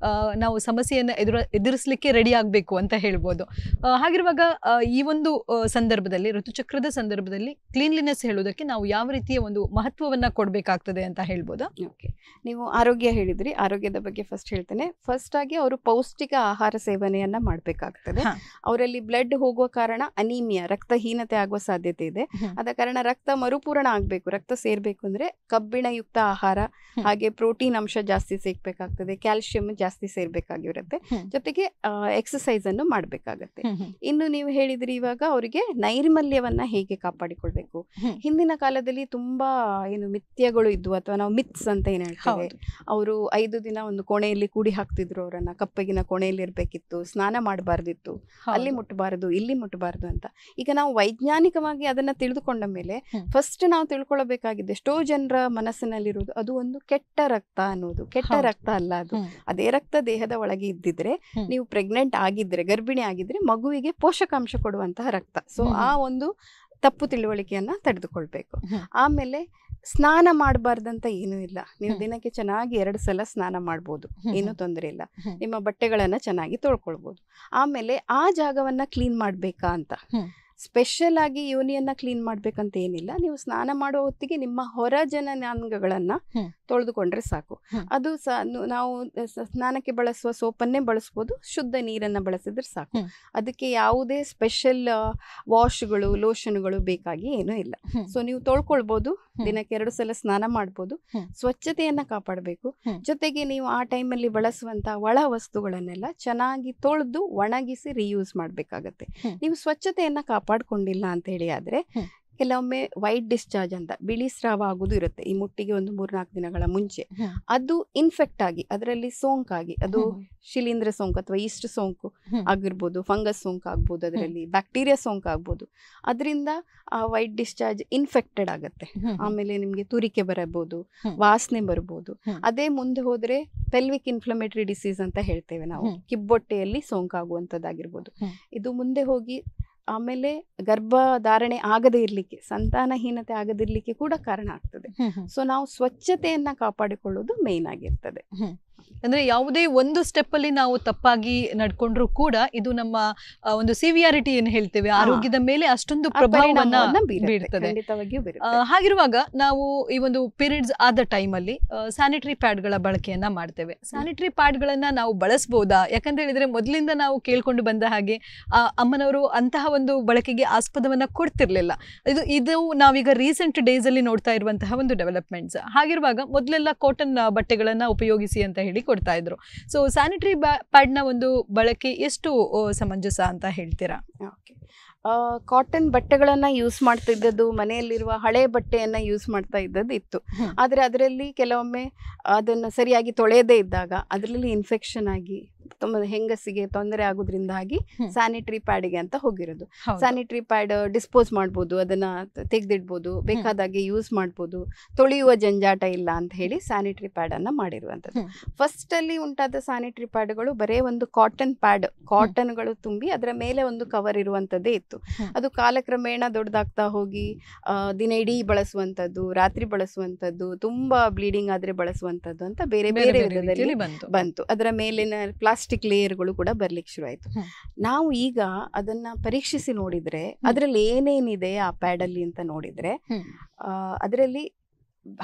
ನಾವು ಸಮಸ್ಯೆಯನ್ನು ಎದುರಿಸಲಿಕ್ಕೆ ರೆಡಿ ಆಗಬೇಕು ಅಂತ ಹೇಳ್ಬೋದು. ಹಾಗಿರುವಾಗ ಈ ಒಂದು ಸಂದರ್ಭದಲ್ಲಿ, ಋತುಚಕ್ರದ ಸಂದರ್ಭದಲ್ಲಿ ಕ್ಲೀನ್ಲಿನೆಸ್ ಹೇಳೋದಕ್ಕೆ ನಾವು ಯಾವ ರೀತಿಯ ಒಂದು ಮಹತ್ವವನ್ನ ಕೊಡಬೇಕಾಗ್ತದೆ ಅಂತ ಹೇಳ್ಬೋದಾ? ಓಕೆ, ನೀವು ಆರೋಗ್ಯ ಹೇಳಿದ್ರಿ, ಆರೋಗ್ಯದ ಬಗ್ಗೆ ಫಸ್ಟ್ ಹೇಳ್ತೇನೆ. ಫಸ್ಟ್ ಆಗಿ ಅವರು ಪೌಷ್ಟಿಕ ಆಹಾರ ಸೇವನೆಯನ್ನ ಮಾಡಬೇಕಾಗ್ತದೆ. ಅವರಲ್ಲಿ ಬ್ಲಡ್ ಹೋಗುವ ಕಾರಣ ಅನೀಮಿಯಾ, ರಕ್ತಹೀನತೆ ಆಗುವ ಸಾಧ್ಯತೆ ಇದೆ. ಆದ ಕಾರಣ ರಕ್ತ ಮರುಪೂರಣ ಆಗ್ಬೇಕು, ರಕ್ತ ಸೇರ್ಬೇಕು ಅಂದ್ರೆ ಕಬ್ಬಿಣಯುಕ್ತ ಆಹಾರ, ಹಾಗೆ ಪ್ರೋಟೀನ್ ಅಂಶ ಜಾಸ್ತಿ ಸಿಗ್ಬೇಕಾಗ್ತದೆ, ಕ್ಯಾಲ್ಸಿಯಂ ಜಾಸ್ತಿ ಸೇರ್ಬೇಕಾಗಿರುತ್ತೆ. ಜೊತೆಗೆ ಎಕ್ಸಸೈಸ್ ಅನ್ನು ಮಾಡ್ಬೇಕಾಗತ್ತೆ. ಇನ್ನು ನೀವು ಹೇಳಿದ್ರಿ ಇವಾಗ ಅವರಿಗೆ ನೈರ್ಮಲ್ಯವನ್ನ ಹೇಗೆ ಕಾಪಾಡಿಕೊಳ್ಬೇಕು. ಹಿಂದಿನ ಕಾಲದಲ್ಲಿ ತುಂಬಾ ಏನು ಮಿಥ್ಯಗಳು ಇದ್ವು, ಅಥವಾ ನಾವು ಮಿತ್ಸ್ ಅಂತ ಏನ್ ಹೇಳ್ತೇವೆ. ಅವರು 5 ದಿನ ಒಂದು ಕೋಣೆಯಲ್ಲಿ ಕೂಡಿ ಹಾಕ್ತಿದ್ರು ಅವರನ್ನ, ಕಪ್ಪಗಿನ ಕೋಣೆಯಲ್ಲಿ ಇರ್ಬೇಕಿತ್ತು, ಸ್ನಾನ ಮಾಡಬಾರ್ದಿತ್ತು, ಅಲ್ಲಿ ಮುಟ್ಟಬಾರದು ಇಲ್ಲಿ ಮುಟ್ಟಬಾರದು ಅಂತ. ಈಗ ನಾವು ವೈಜ್ಞಾನಿಕವಾಗಿ ಅದನ್ನ ತಿಳಿದುಕೊಂಡ ಮೇಲೆ ಫಸ್ಟ್ ನಾವು ತಿಳ್ಕೊಳ್ಬೇಕಾಗಿದೆ, ಎಷ್ಟೋ ಜನರ ಮನಸ್ಸಿನಲ್ಲಿರುವುದು ಅದು ಒಂದು ಕೆಟ್ಟ ರಕ್ತ ಅನ್ನೋದು. ಕೆಟ್ಟ ರಕ್ತ ಅಲ್ಲ ಅದು, ಅದೇ ರಕ್ತ ದೇಹದ ಒಳಗೆ ಇದ್ದಿದ್ರೆ, ನೀವು ಪ್ರೆಗ್ನೆಂಟ್ ಆಗಿದ್ರೆ, ಗರ್ಭಿಣಿ ಆಗಿದ್ರೆ ಮಗುವಿಗೆ ಪೋಷಕಾಂಶ ಕೊಡುವಂತಹ ರಕ್ತ. ಸೊ ಆ ಒಂದು ತಪ್ಪು ತಿಳುವಳಿಕೆಯನ್ನ ತಡೆದುಕೊಳ್ಬೇಕು. ಆಮೇಲೆ ಸ್ನಾನ ಮಾಡಬಾರ್ದಂತ ಏನೂ ಇಲ್ಲ, ನೀವು ದಿನಕ್ಕೆ ಚೆನ್ನಾಗಿ 2 ಸಲ ಸ್ನಾನ ಮಾಡ್ಬೋದು, ಏನೂ ತೊಂದರೆ ಇಲ್ಲ. ನಿಮ್ಮ ಬಟ್ಟೆಗಳನ್ನ ಚೆನ್ನಾಗಿ ತೊಳ್ಕೊಳ್ಬೋದು. ಆಮೇಲೆ ಆ ಜಾಗವನ್ನ ಕ್ಲೀನ್ ಮಾಡ್ಬೇಕಾ ಅಂತ, ಸ್ಪೆಷಲ್ ಆಗಿ ಯೋನಿಯನ್ನ ಕ್ಲೀನ್ ಮಾಡ್ಬೇಕಂತ ಏನಿಲ್ಲ. ನೀವು ಸ್ನಾನ ಮಾಡೋ ಹೊತ್ತಿಗೆ ನಿಮ್ಮ ಹೊರ ಜನನಾಂಗಗಳನ್ನ ತೊಳೆದುಕೊಂಡ್ರೆ ಸಾಕು. ಅದು ನಾವು ಸ್ನಾನಕ್ಕೆ ಬಳಸುವ ಸೋಪನ್ನೇ ಬಳಸ್ಬೋದು, ಶುದ್ಧ ನೀರನ್ನ ಬಳಸಿದ್ರೆ ಸಾಕು. ಅದಕ್ಕೆ ಯಾವುದೇ ಸ್ಪೆಷಲ್ ವಾಶ್ಗಳು, ಲೋಷನ್ಗಳು ಬೇಕಾಗಿ ಏನೂ ಇಲ್ಲ. ಸೊ ನೀವು ತೊಳ್ಕೊಳ್ಬೋದು, ದಿನಕ್ಕೆ 2 ಸಲ ಸ್ನಾನ ಮಾಡ್ಬೋದು. ಸ್ವಚ್ಛತೆಯನ್ನ ಕಾಪಾಡಬೇಕು. ಜೊತೆಗೆ ನೀವು ಆ ಟೈಮಲ್ಲಿ ಬಳಸುವಂತ ಒಳ ವಸ್ತುಗಳನ್ನೆಲ್ಲ ಚೆನ್ನಾಗಿ ತೊಳೆದು ಒಣಗಿಸಿ ರಿಯೂಸ್ ಮಾಡ್ಬೇಕಾಗತ್ತೆ. ನೀವು ಸ್ವಚ್ಛತೆಯನ್ನ ಕಾಪಾಡ್ಕೊಂಡಿಲ್ಲ ಅಂತ ಹೇಳಿ ಆದ್ರೆ ಕೆಲವೊಮ್ಮೆ ವೈಟ್ ಡಿಸ್ಚಾರ್ಜ್ ಅಂತ ಬಿಳಿ ಸ್ರಾವ ಆಗೋದು ಇರುತ್ತೆ ಈ ಮುಟ್ಟಿಗೆ ಒಂದು 3-4 ದಿನಗಳ ಮುಂಚೆ. ಅದು ಇನ್ಫೆಕ್ಟ್ ಆಗಿ ಅದರಲ್ಲಿ ಸೋಂಕಾಗಿ, ಅದು ಶಿಲೀಂಧ್ರ ಸೋಂಕು ಅಥವಾ ಈಸ್ಟ್ ಸೋಂಕು ಆಗಿರ್ಬೋದು, ಫಂಗಸ್ ಸೋಂಕು ಆಗ್ಬೋದು, ಅದರಲ್ಲಿ ಬ್ಯಾಕ್ಟೀರಿಯಾ ಸೋಂಕು ಆಗ್ಬೋದು. ಅದರಿಂದ ಆ ವೈಟ್ ಡಿಸ್ಚಾರ್ಜ್ ಇನ್ಫೆಕ್ಟೆಡ್ ಆಗುತ್ತೆ. ಆಮೇಲೆ ನಿಮ್ಗೆ ತುರಿಕೆ ಬರಬಹುದು, ವಾಸನೆ ಬರ್ಬೋದು. ಅದೇ ಮುಂದೆ ಹೋದ್ರೆ ಪೆಲ್ವಿಕ್ ಇನ್ಫ್ಲಮೇಟರಿ ಡಿಸೀಸ್ ಅಂತ ಹೇಳ್ತೇವೆ ನಾವು, ಕಿಬ್ಬೊಟ್ಟೆಯಲ್ಲಿ ಸೋಂಕಾಗುವಂಥದ್ದಾಗಿರ್ಬೋದು. ಇದು ಮುಂದೆ ಹೋಗಿ ಆಮೇಲೆ ಗರ್ಭಧಾರಣೆ ಆಗದೇ ಇರ್ಲಿಕ್ಕೆ, ಸಂತಾನಹೀನತೆ ಆಗದಿರ್ಲಿಕ್ಕೆ ಕೂಡ ಕಾರಣ ಆಗ್ತದೆ. ಸೊ ನಾವು ಸ್ವಚ್ಛತೆಯನ್ನ ಕಾಪಾಡಿಕೊಳ್ಳೋದು ಮೇನ್ ಆಗಿರ್ತದೆ. ಅಂದ್ರೆ ಯಾವುದೇ ಒಂದು ಸ್ಟೆಪ್ ಅಲ್ಲಿ ನಾವು ತಪ್ಪಾಗಿ ನಡ್ಕೊಂಡ್ರು ಕೂಡ ಇದು ನಮ್ಮ ಒಂದು ಸಿವಿಯಾರಿಟಿ ಏನ್ ಹೇಳ್ತೇವೆ ಆರೋಗ್ಯದ ಮೇಲೆ ಅಷ್ಟೊಂದು ಪ್ರಭಾವವನ್ನ ಬೀರ್ತದೆ. ಹಾಗಿರುವಾಗ ನಾವು ಈ ಒಂದು ಪೀರಿಯಡ್ಸ್ ಆದ ಟೈಮ್ ಅಲ್ಲಿ ಸ್ಯಾನಿಟರಿ ಪ್ಯಾಡ್ ಗಳ ಬಳಕೆಯನ್ನ ಮಾಡ್ತೇವೆ. ಸ್ಯಾನಿಟರಿ ಪ್ಯಾಡ್ ಗಳನ್ನ ನಾವು ಬಳಸಬಹುದಾ? ಯಾಕಂತ ಹೇಳಿದ್ರೆ ಮೊದಲಿಂದ ನಾವು ಕೇಳ್ಕೊಂಡು ಬಂದ ಹಾಗೆ ಅಮ್ಮನವರು ಅಂತಹ ಒಂದು ಬಳಕೆಗೆ ಆಸ್ಪದವನ್ನ ಕೊಡ್ತಿರ್ಲಿಲ್ಲ. ಇದು ನಾವೀಗ ರೀಸೆಂಟ್ ಡೇಸ್ ಅಲ್ಲಿ ನೋಡ್ತಾ ಇರುವಂತಹ ಒಂದು ಡೆವಲಪ್ಮೆಂಟ್ಸ್. ಹಾಗಿರುವಾಗ ಮೊದಲೆಲ್ಲ ಕಾಟನ್ ಬಟ್ಟೆಗಳನ್ನ ಉಪಯೋಗಿಸಿ ಅಂತ ಹೇಳಿ ಕೊಡ್ತಾ ಇದ್ರು. ಸೊ ಸ್ಯಾನಿಟರಿ ಪ್ಯಾಡ್ ನ ಒಂದು ಬಳಕೆ ಎಷ್ಟು ಸಮಂಜಸ ಅಂತ ಹೇಳ್ತೀರಾ? ಕಾಟನ್ ಬಟ್ಟೆಗಳನ್ನ ಯೂಸ್ ಮಾಡ್ತಾ ಇದ್ದದ್ದು, ಮನೆಯಲ್ಲಿರುವ ಹಳೆ ಬಟ್ಟೆಯನ್ನ ಯೂಸ್ ಮಾಡ್ತಾ ಇದ್ದದ್ದು ಇತ್ತು. ಆದ್ರೆ ಅದರಲ್ಲಿ ಕೆಲವೊಮ್ಮೆ ಅದನ್ನು ಸರಿಯಾಗಿ ತೊಳೆಯದೇ ಇದ್ದಾಗ ಅದರಲ್ಲಿ ಇನ್ಫೆಕ್ಷನ್ ಆಗಿ ತುಂಬ ಹೆಂಗಸಿಗೆ ತೊಂದರೆ ಆಗೋದ್ರಿಂದಾಗಿ ಸ್ಯಾನಿಟರಿ ಪ್ಯಾಡಿಗೆ ಅಂತ ಹೋಗಿರೋದು. ಸ್ಯಾನಿಟರಿ ಪ್ಯಾಡ್ ಡಿಸ್ಪೋಸ್ ಮಾಡ್ಬೋದು, ಅದನ್ನ ತೆಗೆದಿಡ್ಬೋದು, ಬೇಕಾದಾಗೆ ಯೂಸ್ ಮಾಡ್ಬೋದು, ತೊಳೆಯುವ ಜಂಜಾಟ ಇಲ್ಲ ಅಂತ ಹೇಳಿ ಸ್ಯಾನಿಟರಿ ಪ್ಯಾಡ್ ಅನ್ನ ಮಾಡಿರುವಂಥದ್ದು. ಫಸ್ಟ್ ಅಲ್ಲಿ ಉಂಟಾದ ಸ್ಯಾನಿಟರಿ ಪ್ಯಾಡ್ಗಳು ಬರೇ ಒಂದು ಕಾಟನ್ ಪ್ಯಾಡ್, ಕಾಟನ್ಗಳು ತುಂಬಿ ಅದರ ಮೇಲೆ ಒಂದು ಕವರ್ ಇರುವಂತದ್ದೇ ಇತ್ತು. ಅದು ಕಾಲಕ್ರಮೇಣ ದೊಡ್ಡದಾಗ್ತಾ ಹೋಗಿ ದಿನ ಇಡೀ ಬಳಸುವಂಥದ್ದು, ರಾತ್ರಿ ಬಳಸುವಂಥದ್ದು, ತುಂಬಾ ಬ್ಲೀಡಿಂಗ್ ಆದ್ರೆ ಬಳಸುವಂಥದ್ದು ಅಂತ ಬೇರೆ ಬೇರೆ ವಿಧದಲ್ಲಿ ಬಂತು. ಅದರ ಮೇಲಿನ ಪ್ಲಾಸ್ಟಿಕ್ ಲೇಯರ್ಗಳು ಕೂಡ ಬರ್ಲಿಕ್ಕೆ ಶುರು ಆಯ್ತು. ನಾವು ಈಗ ಅದನ್ನ ಪರೀಕ್ಷಿಸಿ ನೋಡಿದ್ರೆ ಅದರಲ್ಲಿ ಏನೇನಿದೆ ಆ ಪ್ಯಾಡ್ ಅಲ್ಲಿ ಅಂತ ನೋಡಿದ್ರೆ ಅದರಲ್ಲಿ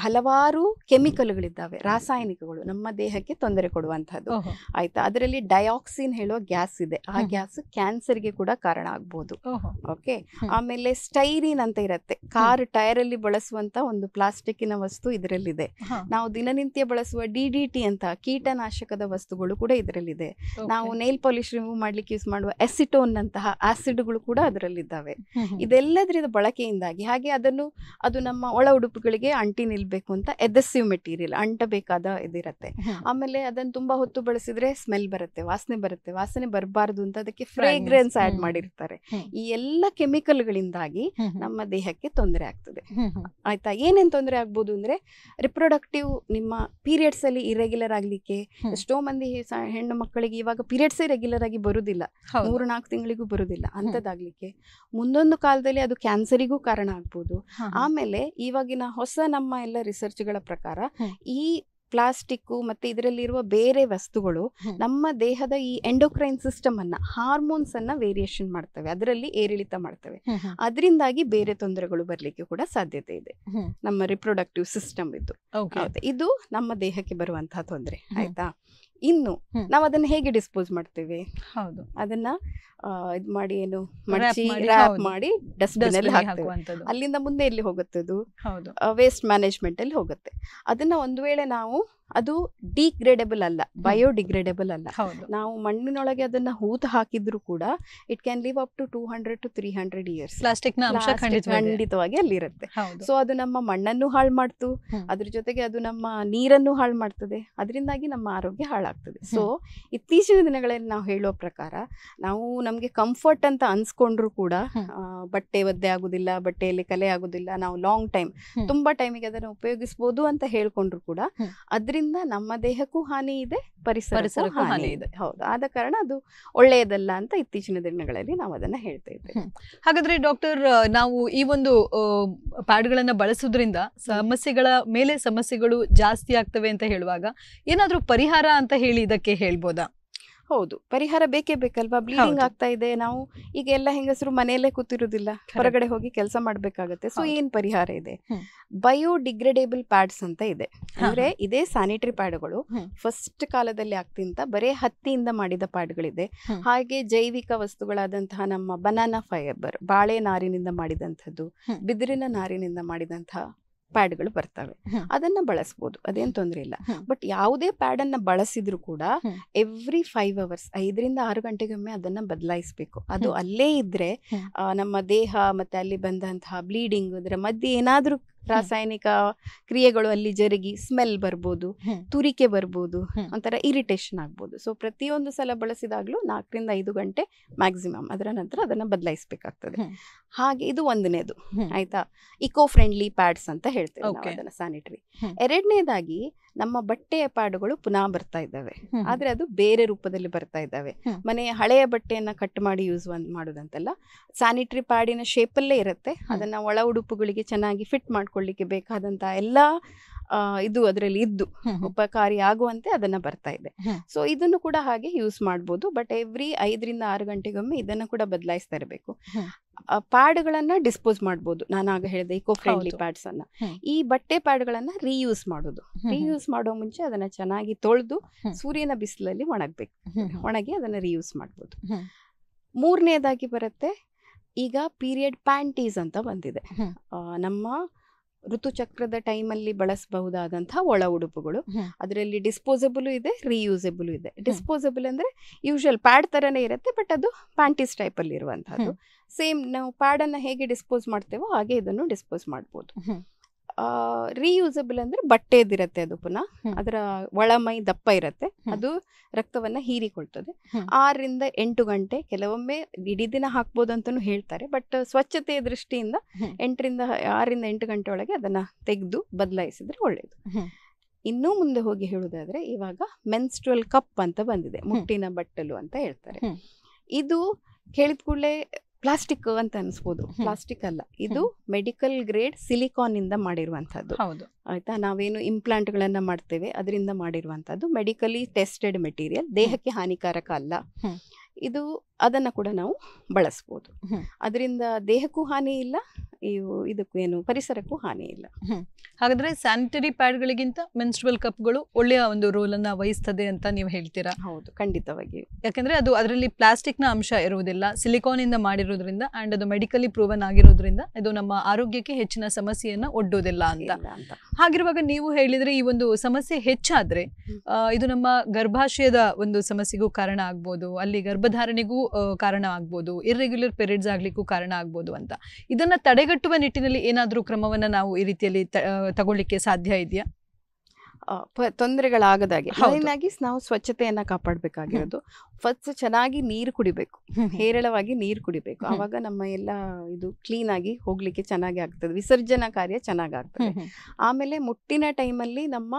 ಹಲವಾರು ಕೆಮಿಕಲ್ಗಳಿದ್ದಾವೆ, ರಾಸಾಯನಿಕಗಳು, ನಮ್ಮ ದೇಹಕ್ಕೆ ತೊಂದರೆ ಕೊಡುವಂತಹದ್ದು. ಆಯ್ತಾ? ಅದರಲ್ಲಿ ಡಯಾಕ್ಸಿನ್ ಹೇಳುವ ಗ್ಯಾಸ್ ಇದೆ. ಆ ಗ್ಯಾಸ್ ಕ್ಯಾನ್ಸರ್ಗೆ ಕೂಡ ಕಾರಣ ಆಗ್ಬೋದು. ಓಕೆ. ಆಮೇಲೆ ಸ್ಟೈರಿನ್ ಅಂತ ಇರುತ್ತೆ, ಕಾರ್ ಟೈರ್ ಅಲ್ಲಿ ಬಳಸುವಂತ ಒಂದು ಪ್ಲಾಸ್ಟಿಕ್ಕಿನ ವಸ್ತು ಇದರಲ್ಲಿದೆ. ನಾವು ದಿನನಿತ್ಯ ಬಳಸುವ DDT ಅಂತ ಕೀಟನಾಶಕದ ವಸ್ತುಗಳು ಕೂಡ ಇದರಲ್ಲಿದೆ. ನಾವು ನೇಲ್ ಪಾಲಿಶ್ ರಿಮೂವ್ ಮಾಡ್ಲಿಕ್ಕೆ ಯೂಸ್ ಮಾಡುವ ಎಸಿಟೋನ್ ಅಂತಹ ಆಸಿಡ್ಗಳು ಕೂಡ ಅದರಲ್ಲಿದ್ದಾವೆ. ಇದೆಲ್ಲದರ ಬಳಕೆಯಿಂದಾಗಿ, ಹಾಗೆ ಅದು ನಮ್ಮ ಒಳ ಉಡುಪುಗಳಿಗೆ ಅಂಟಿ ನಿಲ್ಬೇಕು ಅಂತ ಎದೆಸಿವ್ ಮೆಟೀರಿಯಲ್, ಅಂಟಬೇಕಾದ ಇದಿರತ್ತೆ. ಆಮೇಲೆ ಅದನ್ನ ತುಂಬಾ ಹೊತ್ತು ಬಳಸಿದ್ರೆ ಸ್ಮೆಲ್ ಬರುತ್ತೆ, ವಾಸನೆ ಬರುತ್ತೆ. ವಾಸನೆ ಬರಬಾರ್ದು ಅಂತ ಅದಕ್ಕೆ ಫ್ರೇಗ್ರೆನ್ಸ್ ಆಡ್ ಮಾಡಿರ್ತಾರೆ. ಈ ಎಲ್ಲ ಕೆಮಿಕಲ್ಗಳಿಂದಾಗಿ ನಮ್ಮ ದೇಹಕ್ಕೆ ತೊಂದರೆ ಆಗ್ತದೆ. ಆಯ್ತಾ? ಏನೇನ್ ತೊಂದರೆ ಆಗ್ಬೋದು ಅಂದ್ರೆ ರಿಪ್ರೊಡಕ್ಟಿವ್, ನಿಮ್ಮ ಪೀರಿಯಡ್ಸ್ ಅಲ್ಲಿ ಇರೆಗ್ಯುಲರ್ ಆಗ್ಲಿಕ್ಕೆ, ಎಷ್ಟೋ ಮಂದಿ ಹೆಣ್ಣು ಮಕ್ಕಳಿಗೆ ಇವಾಗ ಪೀರಿಯಡ್ಸ್ ರೆಗ್ಯುಲರ್ ಆಗಿ ಬರುದಿಲ್ಲ, 3-4 ತಿಂಗಳಿಗೂ ಬರುದಿಲ್ಲ. ಅಂತದಾಗ್ಲಿಕ್ಕೆ ಮುಂದೊಂದು ಕಾಲದಲ್ಲಿ ಅದು ಕ್ಯಾನ್ಸರಿಗೂ ಕಾರಣ ಆಗ್ಬೋದು. ಆಮೇಲೆ ಇವಾಗಿನ ಹೊಸ ನಮ್ಮ ಎಲ್ಲ ರಿಸರ್ಚ್ಗಳ ಪ್ರಕಾರ ಈ ಪ್ಲಾಸ್ಟಿಕ್ ಮತ್ತೆ ಇದರಲ್ಲಿರುವ ಬೇರೆ ವಸ್ತುಗಳು ನಮ್ಮ ದೇಹದ ಈ ಎಂಡೋಕ್ರೈನ್ ಸಿಸ್ಟಮ್ ಅನ್ನ, ಹಾರ್ಮೋನ್ಸ್ ಅನ್ನ ವೇರಿಯೇಷನ್ ಮಾಡ್ತವೆ, ಅದರಲ್ಲಿ ಏರಿಳಿತ ಮಾಡ್ತವೆ. ಅದರಿಂದಾಗಿ ಬೇರೆ ತೊಂದರೆಗಳು ಬರ್ಲಿಕ್ಕೆ ಕೂಡ ಸಾಧ್ಯತೆ ಇದೆ. ನಮ್ಮ ರಿಪ್ರೊಡಕ್ಟಿವ್ ಸಿಸ್ಟಮ್ ಇದು ನಮ್ಮ ದೇಹಕ್ಕೆ ಬರುವಂತಹ ತೊಂದರೆ. ಆಯ್ತಾ? ಇನ್ನು ನಾವು ಅದನ್ನ ಹೇಗೆ ಡಿಸ್ಪೋಸ್ ಮಾಡ್ತೇವೆ? ಅದನ್ನ ಇದ್ ಮಾಡಿ, ಏನು ಮಡಚಿ ರ್ಯಾಪ್ ಮಾಡಿ ಡಸ್ಟ್ಬಿನ್ ಅಲ್ಲಿ ಹಾಕ್ತೇವೆ. ಅಲ್ಲಿಂದ ಮುಂದೆ ಎಲ್ಲಿ ಹೋಗುತ್ತೆ? ಅದು ವೇಸ್ಟ್ ಮ್ಯಾನೇಜ್ಮೆಂಟ್ ಅಲ್ಲಿ ಹೋಗುತ್ತೆ. ಅದನ್ನ ಒಂದು ವೇಳೆ ನಾವು, ಅದು ಡಿಗ್ರೇಡೇಬಲ್ ಅಲ್ಲ, ಬಯೋಡಿಗ್ರೇಡೇಬಲ್ ಅಲ್ಲ. ನಾವು ಮಣ್ಣಿನೊಳಗೆ ಅದನ್ನ ಹೂತು ಹಾಕಿದ್ರು ಕೂಡ it can live up to 200 to 300 years. Plastic ಖಂಡಿತವಾಗಿ ಅಲ್ಲಿರುತ್ತೆ. ಸೊ ಅದು ನಮ್ಮ ಮಣ್ಣನ್ನು ಹಾಳು ಮಾಡ್ತು, ಅದ್ರ ಜೊತೆಗೆ ಅದು ನಮ್ಮ ನೀರನ್ನು ಹಾಳು ಮಾಡ್ತದೆ. ಅದರಿಂದಾಗಿ ನಮ್ಮ ಆರೋಗ್ಯ ಹಾಳಾಗ್ತದೆ. ಸೊ ಇತ್ತೀಚಿನ ದಿನಗಳಲ್ಲಿ ನಾವು ಹೇಳೋ ಪ್ರಕಾರ, ನಾವು ನಮ್ಗೆ ಕಂಫರ್ಟ್ ಅಂತ ಅನ್ಸ್ಕೊಂಡ್ರು ಕೂಡ ಬಟ್ಟೆ ಒದ್ದೆ ಆಗುದಿಲ್ಲ, ಬಟ್ಟೆಯಲ್ಲಿ ಕಲೆ ಆಗುದಿಲ್ಲ, ನಾವು ಲಾಂಗ್ ಟೈಮ್, ತುಂಬಾ ಟೈಮಿಗೆ ಅದನ್ನು ಉಪಯೋಗಿಸಬಹುದು ಅಂತ ಹೇಳ್ಕೊಂಡ್ರು ಕೂಡ ಅದರಿಂದ ನಮ್ಮ ದೇಹಕ್ಕೂ ಹಾನಿ ಇದೆ, ಪರಿಸರಕ್ಕೂ ಹಾನಿ ಇದೆ. ಹೌದು. ಆದ ಕಾರಣ ಅದು ಒಳ್ಳೆಯದಲ್ಲ ಅಂತ ಇತ್ತೀಚಿನ ದಿನಗಳಲ್ಲಿ ನಾವು ಅದನ್ನ ಹೇಳ್ತಾ ಇದ್ದೇವೆ. ಹಾಗಾದ್ರೆ ಡಾಕ್ಟರ್, ನಾವು ಈ ಒಂದು ಪ್ಯಾಡ್ಗಳನ್ನ ಬಳಸೋದ್ರಿಂದ ಸಮಸ್ಯೆಗಳ ಮೇಲೆ ಸಮಸ್ಯೆಗಳು ಜಾಸ್ತಿ ಆಗ್ತವೆ ಅಂತ ಹೇಳುವಾಗ ಏನಾದ್ರೂ ಪರಿಹಾರ ಅಂತ ಹೇಳಿ ಇದಕ್ಕೆ ಹೇಳ್ಬೋದಾ? ಹೌದು, ಪರಿಹಾರ ಬೇಕೇ ಬೇಕಲ್ವಾ? ಬ್ಲೀಡಿಂಗ್ ಆಗ್ತಾ ಇದೆ, ನಾವು ಈಗ ಎಲ್ಲ ಹೆಂಗಸರು ಮನೆಯಲ್ಲೇ ಕೂತಿರುವುದಿಲ್ಲ, ಹೊರಗಡೆ ಹೋಗಿ ಕೆಲಸ ಮಾಡ್ಬೇಕಾಗತ್ತೆ. ಸೊ ಏನ್ ಪರಿಹಾರ ಇದೆ? ಬಯೋಡಿಗ್ರೇಡೇಬಲ್ ಪ್ಯಾಡ್ಸ್ ಅಂತ ಇದೆ. ಅಂದ್ರೆ ಇದೇ ಸ್ಯಾನಿಟರಿ ಪ್ಯಾಡ್ಗಳು ಫಸ್ಟ್ ಕಾಲದಲ್ಲಿ ಆಗ್ತಿಂತ ಬರೇ ಹತ್ತಿಯಿಂದ ಮಾಡಿದ ಪ್ಯಾಡ್ಗಳಿದೆ. ಹಾಗೆ ಜೈವಿಕ ವಸ್ತುಗಳಾದಂತಹ ನಮ್ಮ ಬನಾನಾ ಫೈಬರ್, ಬಾಳೆ ನಾರಿನಿಂದ ಮಾಡಿದಂಥದ್ದು, ಬಿದಿರಿನ ನಾರಿನಿಂದ ಮಾಡಿದಂತಹ ಪ್ಯಾಡ್ಗಳು ಬರ್ತವೆ, ಅದನ್ನ ಬಳಸ್ಬೋದು, ಅದೇನು ತೊಂದರೆ ಇಲ್ಲ. ಬಟ್ ಯಾವುದೇ ಪ್ಯಾಡ್ ಅನ್ನ ಬಳಸಿದ್ರು ಕೂಡ ಎವ್ರಿ 5 hours 5ರಿಂದ 6 ಗಂಟೆಗೊಮ್ಮೆ ಅದನ್ನ ಬದಲಾಯಿಸಬೇಕು. ಅದು ಅಲ್ಲೇ ಇದ್ರೆ ನಮ್ಮ ದೇಹ ಮತ್ತೆ ಅಲ್ಲಿ ಬಂದಂತಹ ಬ್ಲೀಡಿಂಗ್, ಅದರ ಮಧ್ಯೆ ಏನಾದ್ರೂ ರಾಸಾಯನಿಕ ಕ್ರಿಯೆಗಳು ಅಲ್ಲಿ ಜರುಗಿ ಸ್ಮೆಲ್ ಬರ್ಬೋದು, ತುರಿಕೆ ಬರ್ಬೋದು, ಒಂಥರ ಇರಿಟೇಷನ್ ಆಗ್ಬೋದು. ಸೊ ಪ್ರತಿಯೊಂದು ಸಲ ಬಳಸಿದಾಗ್ಲೂ 4ರಿಂದ 5 ಗಂಟೆ ಮ್ಯಾಕ್ಸಿಮಮ್, ಅದರ ನಂತರ ಅದನ್ನ ಬದಲಾಯಿಸಬೇಕಾಗ್ತದೆ. ಹಾಗೆ ಇದು ಒಂದನೇದು ಆಯ್ತಾ, ಇಕೋ ಫ್ರೆಂಡ್ಲಿ ಪ್ಯಾಡ್ಸ್ ಅಂತ ಹೇಳ್ತೇವೆ ನಾವು ಅದನ್ನ, ಸ್ಯಾನಿಟರಿ. ಎರಡನೇದಾಗಿ ನಮ್ಮ ಬಟ್ಟೆಯ ಪ್ಯಾಡ್ಗಳು ಪುನಃ ಬರ್ತಾ ಇದ್ದಾವೆ, ಆದ್ರೆ ಅದು ಬೇರೆ ರೂಪದಲ್ಲಿ ಬರ್ತಾ ಇದ್ದಾವೆ. ಮನೆಯ ಹಳೆಯ ಬಟ್ಟೆಯನ್ನ ಕಟ್ ಮಾಡಿ ಯೂಸ್ ಮಾಡೋದಂತಲ್ಲ, ಸ್ಯಾನಿಟರಿ ಪ್ಯಾಡಿನ ಶೇಪಲ್ಲೇ ಇರುತ್ತೆ, ಅದನ್ನ ಒಳ ಉಡುಪುಗಳಿಗೆ ಚೆನ್ನಾಗಿ ಫಿಟ್ ಮಾಡ್ಕೊಳ್ಳಿಕ್ಕೆ ಬೇಕಾದಂತ ಎಲ್ಲ ಇದು ಅದರಲ್ಲಿ ಇದ್ದು ಉಪಕಾರಿ ಆಗುವಂತೆ ಅದನ್ನ ಬರ್ತಾ ಇದೆ. ಸೊ ಇದನ್ನು ಕೂಡ ಹಾಗೆ ಯೂಸ್ ಮಾಡ್ಬೋದು. ಬಟ್ ಎವ್ರಿ 5ರಿಂದ 6 ಗಂಟೆಗೊಮ್ಮೆ ಇದನ್ನ ಕೂಡ ಬದಲಾಯಿಸ್ತಾ ಇರಬೇಕು. ಪ್ಯಾಡ್ಗಳನ್ನ ಡಿಸ್ಪೋಸ್ ಮಾಡ್ಬೋದು, ನಾನು ಆಗ ಹೇಳಿದೆ ಇಕೋ ಫ್ರೆಂಡ್ಲಿ ಪ್ಯಾಡ್ಸ್ ಅನ್ನ. ಈ ಬಟ್ಟೆ ಪ್ಯಾಡ್ಗಳನ್ನ ರೀಯೂಸ್ ಮಾಡೋದು, ರೀಯೂಸ್ ಮಾಡೋ ಮುಂಚೆ ಅದನ್ನ ಚೆನ್ನಾಗಿ ತೊಳೆದು ಸೂರ್ಯನ ಬಿಸಿಲಲ್ಲಿ ಒಣಗಬೇಕು, ಒಣಗಿ ಅದನ್ನ ರೀಯೂಸ್ ಮಾಡ್ಬೋದು. ಮೂರನೇದಾಗಿ ಬರುತ್ತೆ ಈಗ ಪೀರಿಯಡ್ ಪ್ಯಾಂಟೀಸ್ ಅಂತ ಬಂದಿದೆ. ನಮ್ಮ ಋತುಚಕ್ರದ ಟೈಮಲ್ಲಿ ಬಳಸಬಹುದಾದಂತಹ ಒಳ ಉಡುಪುಗಳು, ಅದರಲ್ಲಿ ಡಿಸ್ಪೋಸಬಲ್ ಇದೆ, ರೀಯೂಸಬಲ್ ಇದೆ. ಡಿಸ್ಪೋಸಬಲ್ ಅಂದ್ರೆ ಯೂಶುವಲ್ ಪ್ಯಾಡ್ ತರನೇ ಇರುತ್ತೆ, ಬಟ್ ಅದು ಪ್ಯಾಂಟೀಸ್ ಟೈಪ್ ಅಲ್ಲಿ ಇರುವಂತಹದ್ದು. ಸೇಮ್ ನಾವು ಪ್ಯಾಡ್ ಅನ್ನ ಹೇಗೆ ಡಿಸ್ಪೋಸ್ ಮಾಡ್ತೇವೋ ಹಾಗೆ ಇದನ್ನು ಡಿಸ್ಪೋಸ್ ಮಾಡ್ಬೋದು. ರೀಯೂಸಬಲ್ ಅಂದ್ರೆ ಬಟ್ಟೆದಿರತ್ತೆ, ಅದು ಪುನಃ ಅದರ ಒಳಮೈ ದಪ್ಪ ಇರತ್ತೆ, ಅದು ರಕ್ತವನ್ನ ಹೀರಿಕೊಳ್ತದೆ. 6ರಿಂದ 8 ಗಂಟೆ, ಕೆಲವೊಮ್ಮೆ ಇಡೀ ದಿನ ಹಾಕ್ಬೋದು ಅಂತಾನು ಹೇಳ್ತಾರೆ, ಬಟ್ ಸ್ವಚ್ಛತೆಯ ದೃಷ್ಟಿಯಿಂದ 6ರಿಂದ 8 ಗಂಟೆ ಒಳಗೆ ಅದನ್ನ ತೆಗೆದು ಬದಲಾಯಿಸಿದ್ರೆ ಒಳ್ಳೇದು. ಇನ್ನೂ ಮುಂದೆ ಹೋಗಿ ಹೇಳುವುದಾದ್ರೆ, ಇವಾಗ ಮೆನ್ಸ್ಟ್ರುವಲ್ ಕಪ್ ಅಂತ ಬಂದಿದೆ, ಮುಟ್ಟಿನ ಬಟ್ಟಲು ಅಂತ ಹೇಳ್ತಾರೆ. ಇದು ಕೇಳಿದ ಕೂಡಲೇ ಪ್ಲಾಸ್ಟಿಕ್ ಅಂತ ಅನ್ಸ್ಬೋದು, ಪ್ಲಾಸ್ಟಿಕ್ ಅಲ್ಲ, ಇದು ಮೆಡಿಕಲ್ ಗ್ರೇಡ್ ಸಿಲಿಕಾನ್ ಇಂದ ಮಾಡಿರುವಂತಹದ್ದು ಆಯ್ತಾ. ನಾವೇನು ಇಂಪ್ಲಾಂಟ್ ಗಳನ್ನ ಮಾಡ್ತೇವೆ ಅದರಿಂದ ಮಾಡಿರುವಂತಹದ್ದು, ಮೆಡಿಕಲಿ ಟೆಸ್ಟೆಡ್ ಮೆಟೀರಿಯಲ್, ದೇಹಕ್ಕೆ ಹಾನಿಕಾರಕ ಅಲ್ಲ ಇದು. ಅದನ್ನ ಕೂಡ ನಾವು ಬಳಸ್ಬೋದು, ಅದರಿಂದ ದೇಹಕ್ಕೂ ಹಾನಿ ಇಲ್ಲ, ಇದಕ್ಕೂ ಏನು ಪರಿಸರಕ್ಕೂ ಹಾನಿ ಇಲ್ಲ. ಹಾಗಾದ್ರೆ ಸ್ಯಾನಿಟರಿ ಪ್ಯಾಡ್ಗಳಿಗಿಂತ ಮೆನ್ಸ್ಟ್ರುವಲ್ ಕಪ್ಗಳು ಒಳ್ಳೆಯ ಒಂದು ರೋಲ್ ಅನ್ನ ವಹಿಸ್ತದೆ ಅಂತ ನೀವು ಹೇಳ್ತೀರಾ? ಹೌದು, ಖಂಡಿತವಾಗಿ. ಯಾಕಂದ್ರೆ ಅದು ಅದರಲ್ಲಿ ಪ್ಲಾಸ್ಟಿಕ್ ನ ಅಂಶ ಇರುವುದಿಲ್ಲ, ಸಿಲಿಕಾನ್ ಇಂದ ಮಾಡಿರೋದ್ರಿಂದ ಅಂಡ್ ಅದು ಮೆಡಿಕಲಿ ಪ್ರೂವನ್ ಆಗಿರೋದ್ರಿಂದ ಇದು ನಮ್ಮ ಆರೋಗ್ಯಕ್ಕೆ ಹೆಚ್ಚಿನ ಸಮಸ್ಯೆಯನ್ನ ಒಡ್ಡೋದಿಲ್ಲ ಅಂತ. ಹಾಗಿರುವಾಗ ನೀವು ಹೇಳಿದ್ರೆ ಈ ಒಂದು ಸಮಸ್ಯೆ ಹೆಚ್ಚಾದ್ರೆ ಇದು ನಮ್ಮ ಗರ್ಭಾಶಯದ ಒಂದು ಸಮಸ್ಯೆಗೂ ಕಾರಣ ಆಗ್ಬೋದು, ಅಲ್ಲಿ ಗರ್ಭಧಾರಣೆಗೂ ಕಾರಣ ಆಗ್ಬೋದು, ಇರ್ರೆಗ್ಯುಲರ್ ಪೀರಿಯಡ್ಸ್ ಆಗ್ಲಿಕ್ಕೂ ಕಾರಣ ಆಗ್ಬೋದು ಅಂತ. ಇದನ್ನ ತಡೆಗಟ್ಟುವ ನಿಟ್ಟಿನಲ್ಲಿ ಏನಾದ್ರೂ ಕ್ರಮವನ್ನ ನಾವು ಈ ರೀತಿಯಲ್ಲಿ ತಗೊಳ್ಳಿಕ್ಕೆ ಸಾಧ್ಯ ಇದೆಯಾ? ತೊಂದರೆಗಳಾಗದಾಗೆ ಮೇನಾಗಿ ನಾವು ಸ್ವಚ್ಛತೆಯನ್ನ ಕಾಪಾಡಬೇಕಾಗಿರೋದು. ಫಸ್ಟ್ ಚೆನ್ನಾಗಿ ನೀರು ಕುಡಿಬೇಕು, ಹೇರಳವಾಗಿ ನೀರು ಕುಡಿಬೇಕು, ಆವಾಗ ನಮ್ಮ ಎಲ್ಲ ಇದು ಕ್ಲೀನ್ ಆಗಿ ಹೋಗ್ಲಿಕ್ಕೆ ಚೆನ್ನಾಗಿ ಆಗ್ತದೆ, ವಿಸರ್ಜನಾ ಕಾರ್ಯ ಚೆನ್ನಾಗಿ ಆಗ್ತದೆ. ಆಮೇಲೆ ಮುಟ್ಟಿನ ಟೈಮಲ್ಲಿ ನಮ್ಮ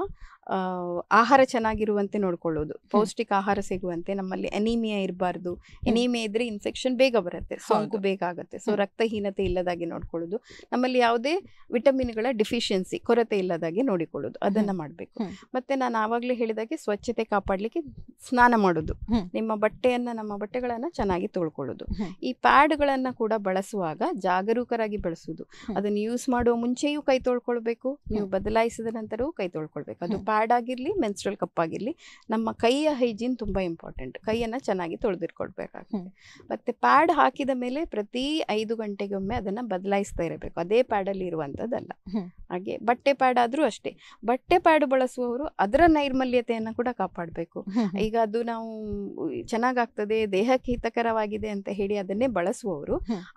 ಆಹಾರ ಚೆನ್ನಾಗಿರುವಂತೆ ನೋಡ್ಕೊಳ್ಳೋದು, ಪೌಷ್ಟಿಕ ಆಹಾರ ಸಿಗುವಂತೆ, ನಮ್ಮಲ್ಲಿ ಅನಿಮಿಯಾ ಇರಬಾರ್ದು. ಅನಿಮಿಯಾ ಇದ್ರೆ ಇನ್ಫೆಕ್ಷನ್ ಬೇಗ ಬರುತ್ತೆ, ಸೋಂಕು ಬೇಗ ಆಗುತ್ತೆ. ಸೊ ರಕ್ತಹೀನತೆ ಇಲ್ಲದಾಗಿ ನೋಡ್ಕೊಳ್ಳೋದು, ನಮ್ಮಲ್ಲಿ ಯಾವುದೇ ವಿಟಮಿನ್ಗಳ ಡಿಫಿಷಿಯನ್ಸಿ ಕೊರತೆ ಇಲ್ಲದಾಗಿ ನೋಡಿಕೊಳ್ಳೋದು, ಅದನ್ನ ಮಾಡಬೇಕು. ಮತ್ತೆ ನಾನು ಆವಾಗಲೇ ಹೇಳಿದಾಗೆ ಸ್ವಚ್ಛತೆ ಕಾಪಾಡಲಿಕ್ಕೆ ಸ್ನಾನ ಮಾಡೋದು, ನಮ್ಮ ಬಟ್ಟೆಗಳನ್ನ ಚೆನ್ನಾಗಿ ತೊಳ್ಕೊಳ್ಳೋದು. ಈ ಪ್ಯಾಡ್ಗಳನ್ನ ಕೂಡ ಬಳಸುವಾಗ ಜಾಗರೂಕರಾಗಿ ಬಳಸುವುದು, ಅದನ್ನು ಯೂಸ್ ಮಾಡುವ ಮುಂಚೆಯೂ ಕೈ ತೊಳ್ಕೊಳ್ಬೇಕು, ನೀವು ಬದಲಾಯಿಸಿದ ನಂತರವೂ ಕೈ ತೊಳ್ಕೊಳ್ಬೇಕು. ಅದು ಪ್ಯಾಡ್ ಆಗಿರ್ಲಿ ಮೆನ್ಸ್ಟ್ರುವಲ್ ಕಪ್ ಆಗಿರ್ಲಿ, ನಮ್ಮ ಕೈಯ ಹೈಜೀನ್ ತುಂಬಾ ಇಂಪಾರ್ಟೆಂಟ್, ಕೈಯನ್ನ ಚೆನ್ನಾಗಿ ತೊಳೆದಿಟ್ಕೊಳ್ಬೇಕಾಗ್ತದೆ. ಮತ್ತೆ ಪ್ಯಾಡ್ ಹಾಕಿದ ಮೇಲೆ ಪ್ರತಿ 5 ಗಂಟೆಗೊಮ್ಮೆ ಅದನ್ನ ಬದಲಾಯಿಸ್ತಾ ಇರಬೇಕು, ಅದೇ ಪ್ಯಾಡ್ ಅಲ್ಲಿ ಇರುವಂತದ್ದಲ್ಲ. ಹಾಗೆ ಬಟ್ಟೆ ಪ್ಯಾಡ್ ಆದ್ರೂ ಅಷ್ಟೇ, ಬಟ್ಟೆ ಪ್ಯಾಡ್ ಬಳಸುವವರು ಅದರ ನೈರ್ಮಲ್ಯತೆಯನ್ನ ಕೂಡ ಕಾಪಾಡಬೇಕು. ಈಗ ಅದು ನಾವು ಚೆನ್ನಾಗಾಗ್ತದೆ, ದೇಹಕ್ಕೆ ಹಿತಕರವಾಗಿದೆ ಅಂತ ಹೇಳಿ ಅದನ್ನೇ ಬಳಸುವವರು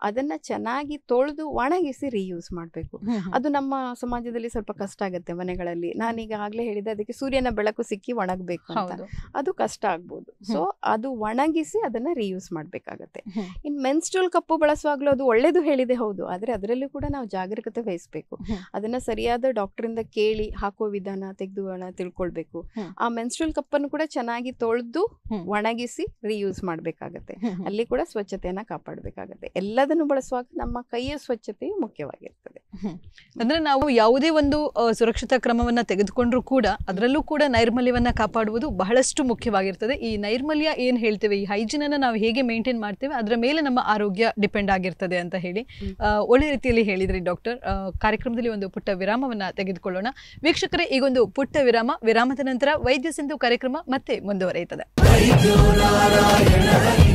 ಅದನ್ನ ಚೆನ್ನಾಗಿ ತೊಳೆದು ಒಣಗಿಸಿ ರೀಯೂಸ್ ಮಾಡಬೇಕು. ಅದು ನಮ್ಮ ಸಮಾಜದಲ್ಲಿ ಸ್ವಲ್ಪ ಕಷ್ಟ ಆಗುತ್ತೆ ಮನೆಗಳಲ್ಲಿ. ನಾನೀಗ ಆಗ್ಲೇ ಹೇಳಿದೆ, ಅದಕ್ಕೆ ಸೂರ್ಯನ ಬೆಳಕು ಸಿಕ್ಕಿ ಒಣಗಬೇಕು ಅಂತ, ಅದು ಕಷ್ಟ ಆಗ್ಬೋದು. ಸೊ ಅದು ಒಣಗಿಸಿ ಅದನ್ನ ರೀಯೂಸ್ ಮಾಡ್ಬೇಕಾಗತ್ತೆ. ಇನ್ ಮೆನ್ಸ್ಟ್ರುವಲ್ ಕಪ್ಪು ಬಳಸುವಾಗ್ಲೂ ಅದು ಒಳ್ಳೇದು ಹೇಳಿದೆ, ಹೌದು, ಆದ್ರೆ ಅದರಲ್ಲೂ ಕೂಡ ನಾವು ಜಾಗರೂಕತೆ ವಹಿಸ್ಬೇಕು. ಅದನ್ನ ಸರಿಯಾದ ಡಾಕ್ಟರ್ ಇಂದ ಕೇಳಿ ಹಾಕುವ ವಿಧಾನ ತೆಗೆದು ತಿಳ್ಕೊಳ್ಬೇಕು. ಆ ಮೆನ್ಸ್ಟ್ರುವಲ್ ಕಪ್ಪನ್ನು ಕೂಡ ಚೆನ್ನಾಗಿ ತೊಳೆದು ಒಣಗಿಸಿ ರೀಯೂಸ್ ಮಾಡ್ಬೇಕಾಗತ್ತೆ. ಅಲ್ಲಿ ಕೂಡ ಸ್ವಚ್ಛತೆಯನ್ನ ಕಾಪಾಡಬೇಕಾಗತ್ತೆ. ಎಲ್ಲದನ್ನು ಬಳಸುವಾಗ ನಮ್ಮ ಕೈಯ ಸ್ವಚ್ಛತೆಯು ಮುಖ್ಯವಾಗಿರ್ತದೆ. ಅಂದ್ರೆ ನಾವು ಯಾವುದೇ ಒಂದು ಸುರಕ್ಷತಾ ಕ್ರಮವನ್ನ ತೆಗೆದುಕೊಂಡ್ರು ಕೂಡ ಅದರಲ್ಲೂ ಕೂಡ ನೈರ್ಮಲ್ಯವನ್ನ ಕಾಪಾಡುವುದು ಬಹಳಷ್ಟು ಮುಖ್ಯವಾಗಿರ್ತದೆ. ಈ ನೈರ್ಮಲ್ಯ ಏನ್ ಹೇಳ್ತೇವೆ, ಈ ಹೈಜೀನ್ ಅನ್ನ ನಾವು ಹೇಗೆ ಮೇಂಟೈನ್ ಮಾಡ್ತೇವೆ ಅದರ ಮೇಲೆ ನಮ್ಮ ಆರೋಗ್ಯ ಡಿಪೆಂಡ್ ಆಗಿರ್ತದೆ ಅಂತ ಹೇಳಿ ಒಳ್ಳೆ ರೀತಿಯಲ್ಲಿ ಹೇಳಿದ್ರಿ ಡಾಕ್ಟರ್. ಕಾರ್ಯಕ್ರಮದಲ್ಲಿ ಒಂದು ಪುಟ್ಟ ವಿರಾಮವನ್ನ ತೆಗೆದುಕೊಳ್ಳೋಣ ವೀಕ್ಷಕರೇ. ಈಗೊಂದು ಪುಟ್ಟ ವಿರಾಮದ ನಂತರ ವೈದ್ಯ ಸಿಂಧು ಕಾರ್ಯಕ್ರಮ ಮತ್ತೆ ಮುಂದುವರಿಯುತ್ತದೆ. ವೈದ್ಯೋ ನಾರಾಯಣ ಹರಿ,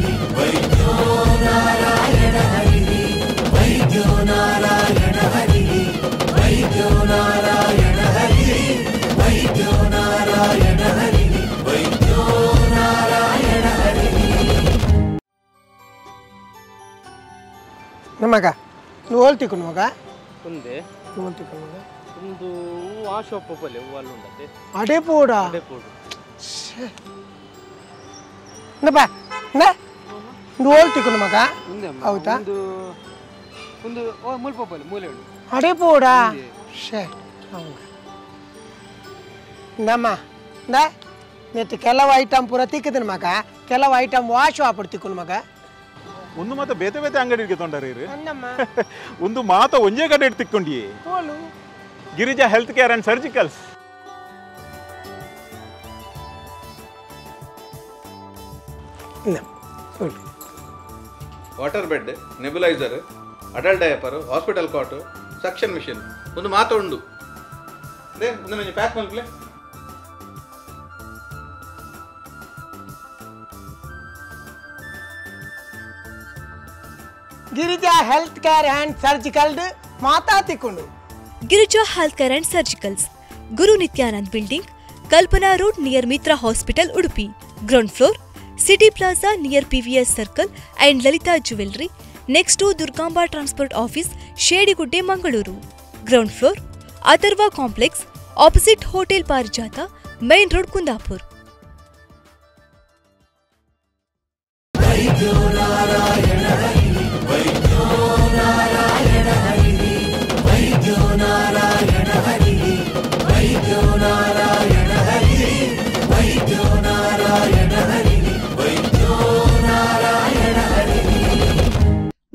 ವೈದ್ಯೋ ನಾರಾಯಣ ನಮಗ ಓಲ್ತಿಕು ನಮಗ ಒಂದೇ ಓಲ್ತಿಕು ನಮಗ ಒಂದು ಆ ಶಾಪ್ ಒಪ್ಪಲೆ ಅಲ್ಲಿ ಉಂಟೆ ಅಡೆ ಪೋಡ ಅದೇ ಪೋಡು ನಬ ನ ಓಲ್ತಿಕು ನಮಗ ಒಂದೇ ಹೌದಾ ಒಂದು ಒಂದು ಮುಲ್ಪೊಪ್ಪಲೆ ಮೂಲೆ ಉಂಟು ಅಡೆ ಪೋಡ ಶೇ ಹಂಗ ನಮ್ಮ ನ ನೆತ್ತು ಕೆಲವು ಐಟಮ್ ಪೂರ ತಿಕ್ಕದ ಮಗ ಕೆಲವು ಐಟಮ್ ವಾಶ್ ಆಪಡ್ತಿಕ್ಕು ಮಗ ಒಂದು ಮಾತ ಬೇತೆ ಬೇತೆ ಅಂಗಡಿಗೆ ತೊಂಡರಿ ಅನ್ನಮ್ಮ ಒಂದು ಮಾತ ಒಂಜೇ ಕಡೆ ತಿಕ್ಕೊಂಡಿ ಹೋಲು Girija health care and surgicals water bed nebulizer adult diaper hospital cot suction machine ಒಂದು ಮಾತು ಉಂಡು ಅದೇ ಒಂದು ನಂಗೆ ಪ್ಯಾಕ್ ಮಲ್ಪಲೆ Girija health care and surgical ಮಾತಾತಿಕೊಂಡು Girija health care and surgicals Guru Nityanand building Kalpana road near Mitra hospital Udupi ground floor city plaza near PVS circle and Lalitha jewellery next to Durgamba transport office Shedigudde Mangaluru ground floor Atharva complex opposite hotel ಪಾರಿಜಾತ main road Kundapur.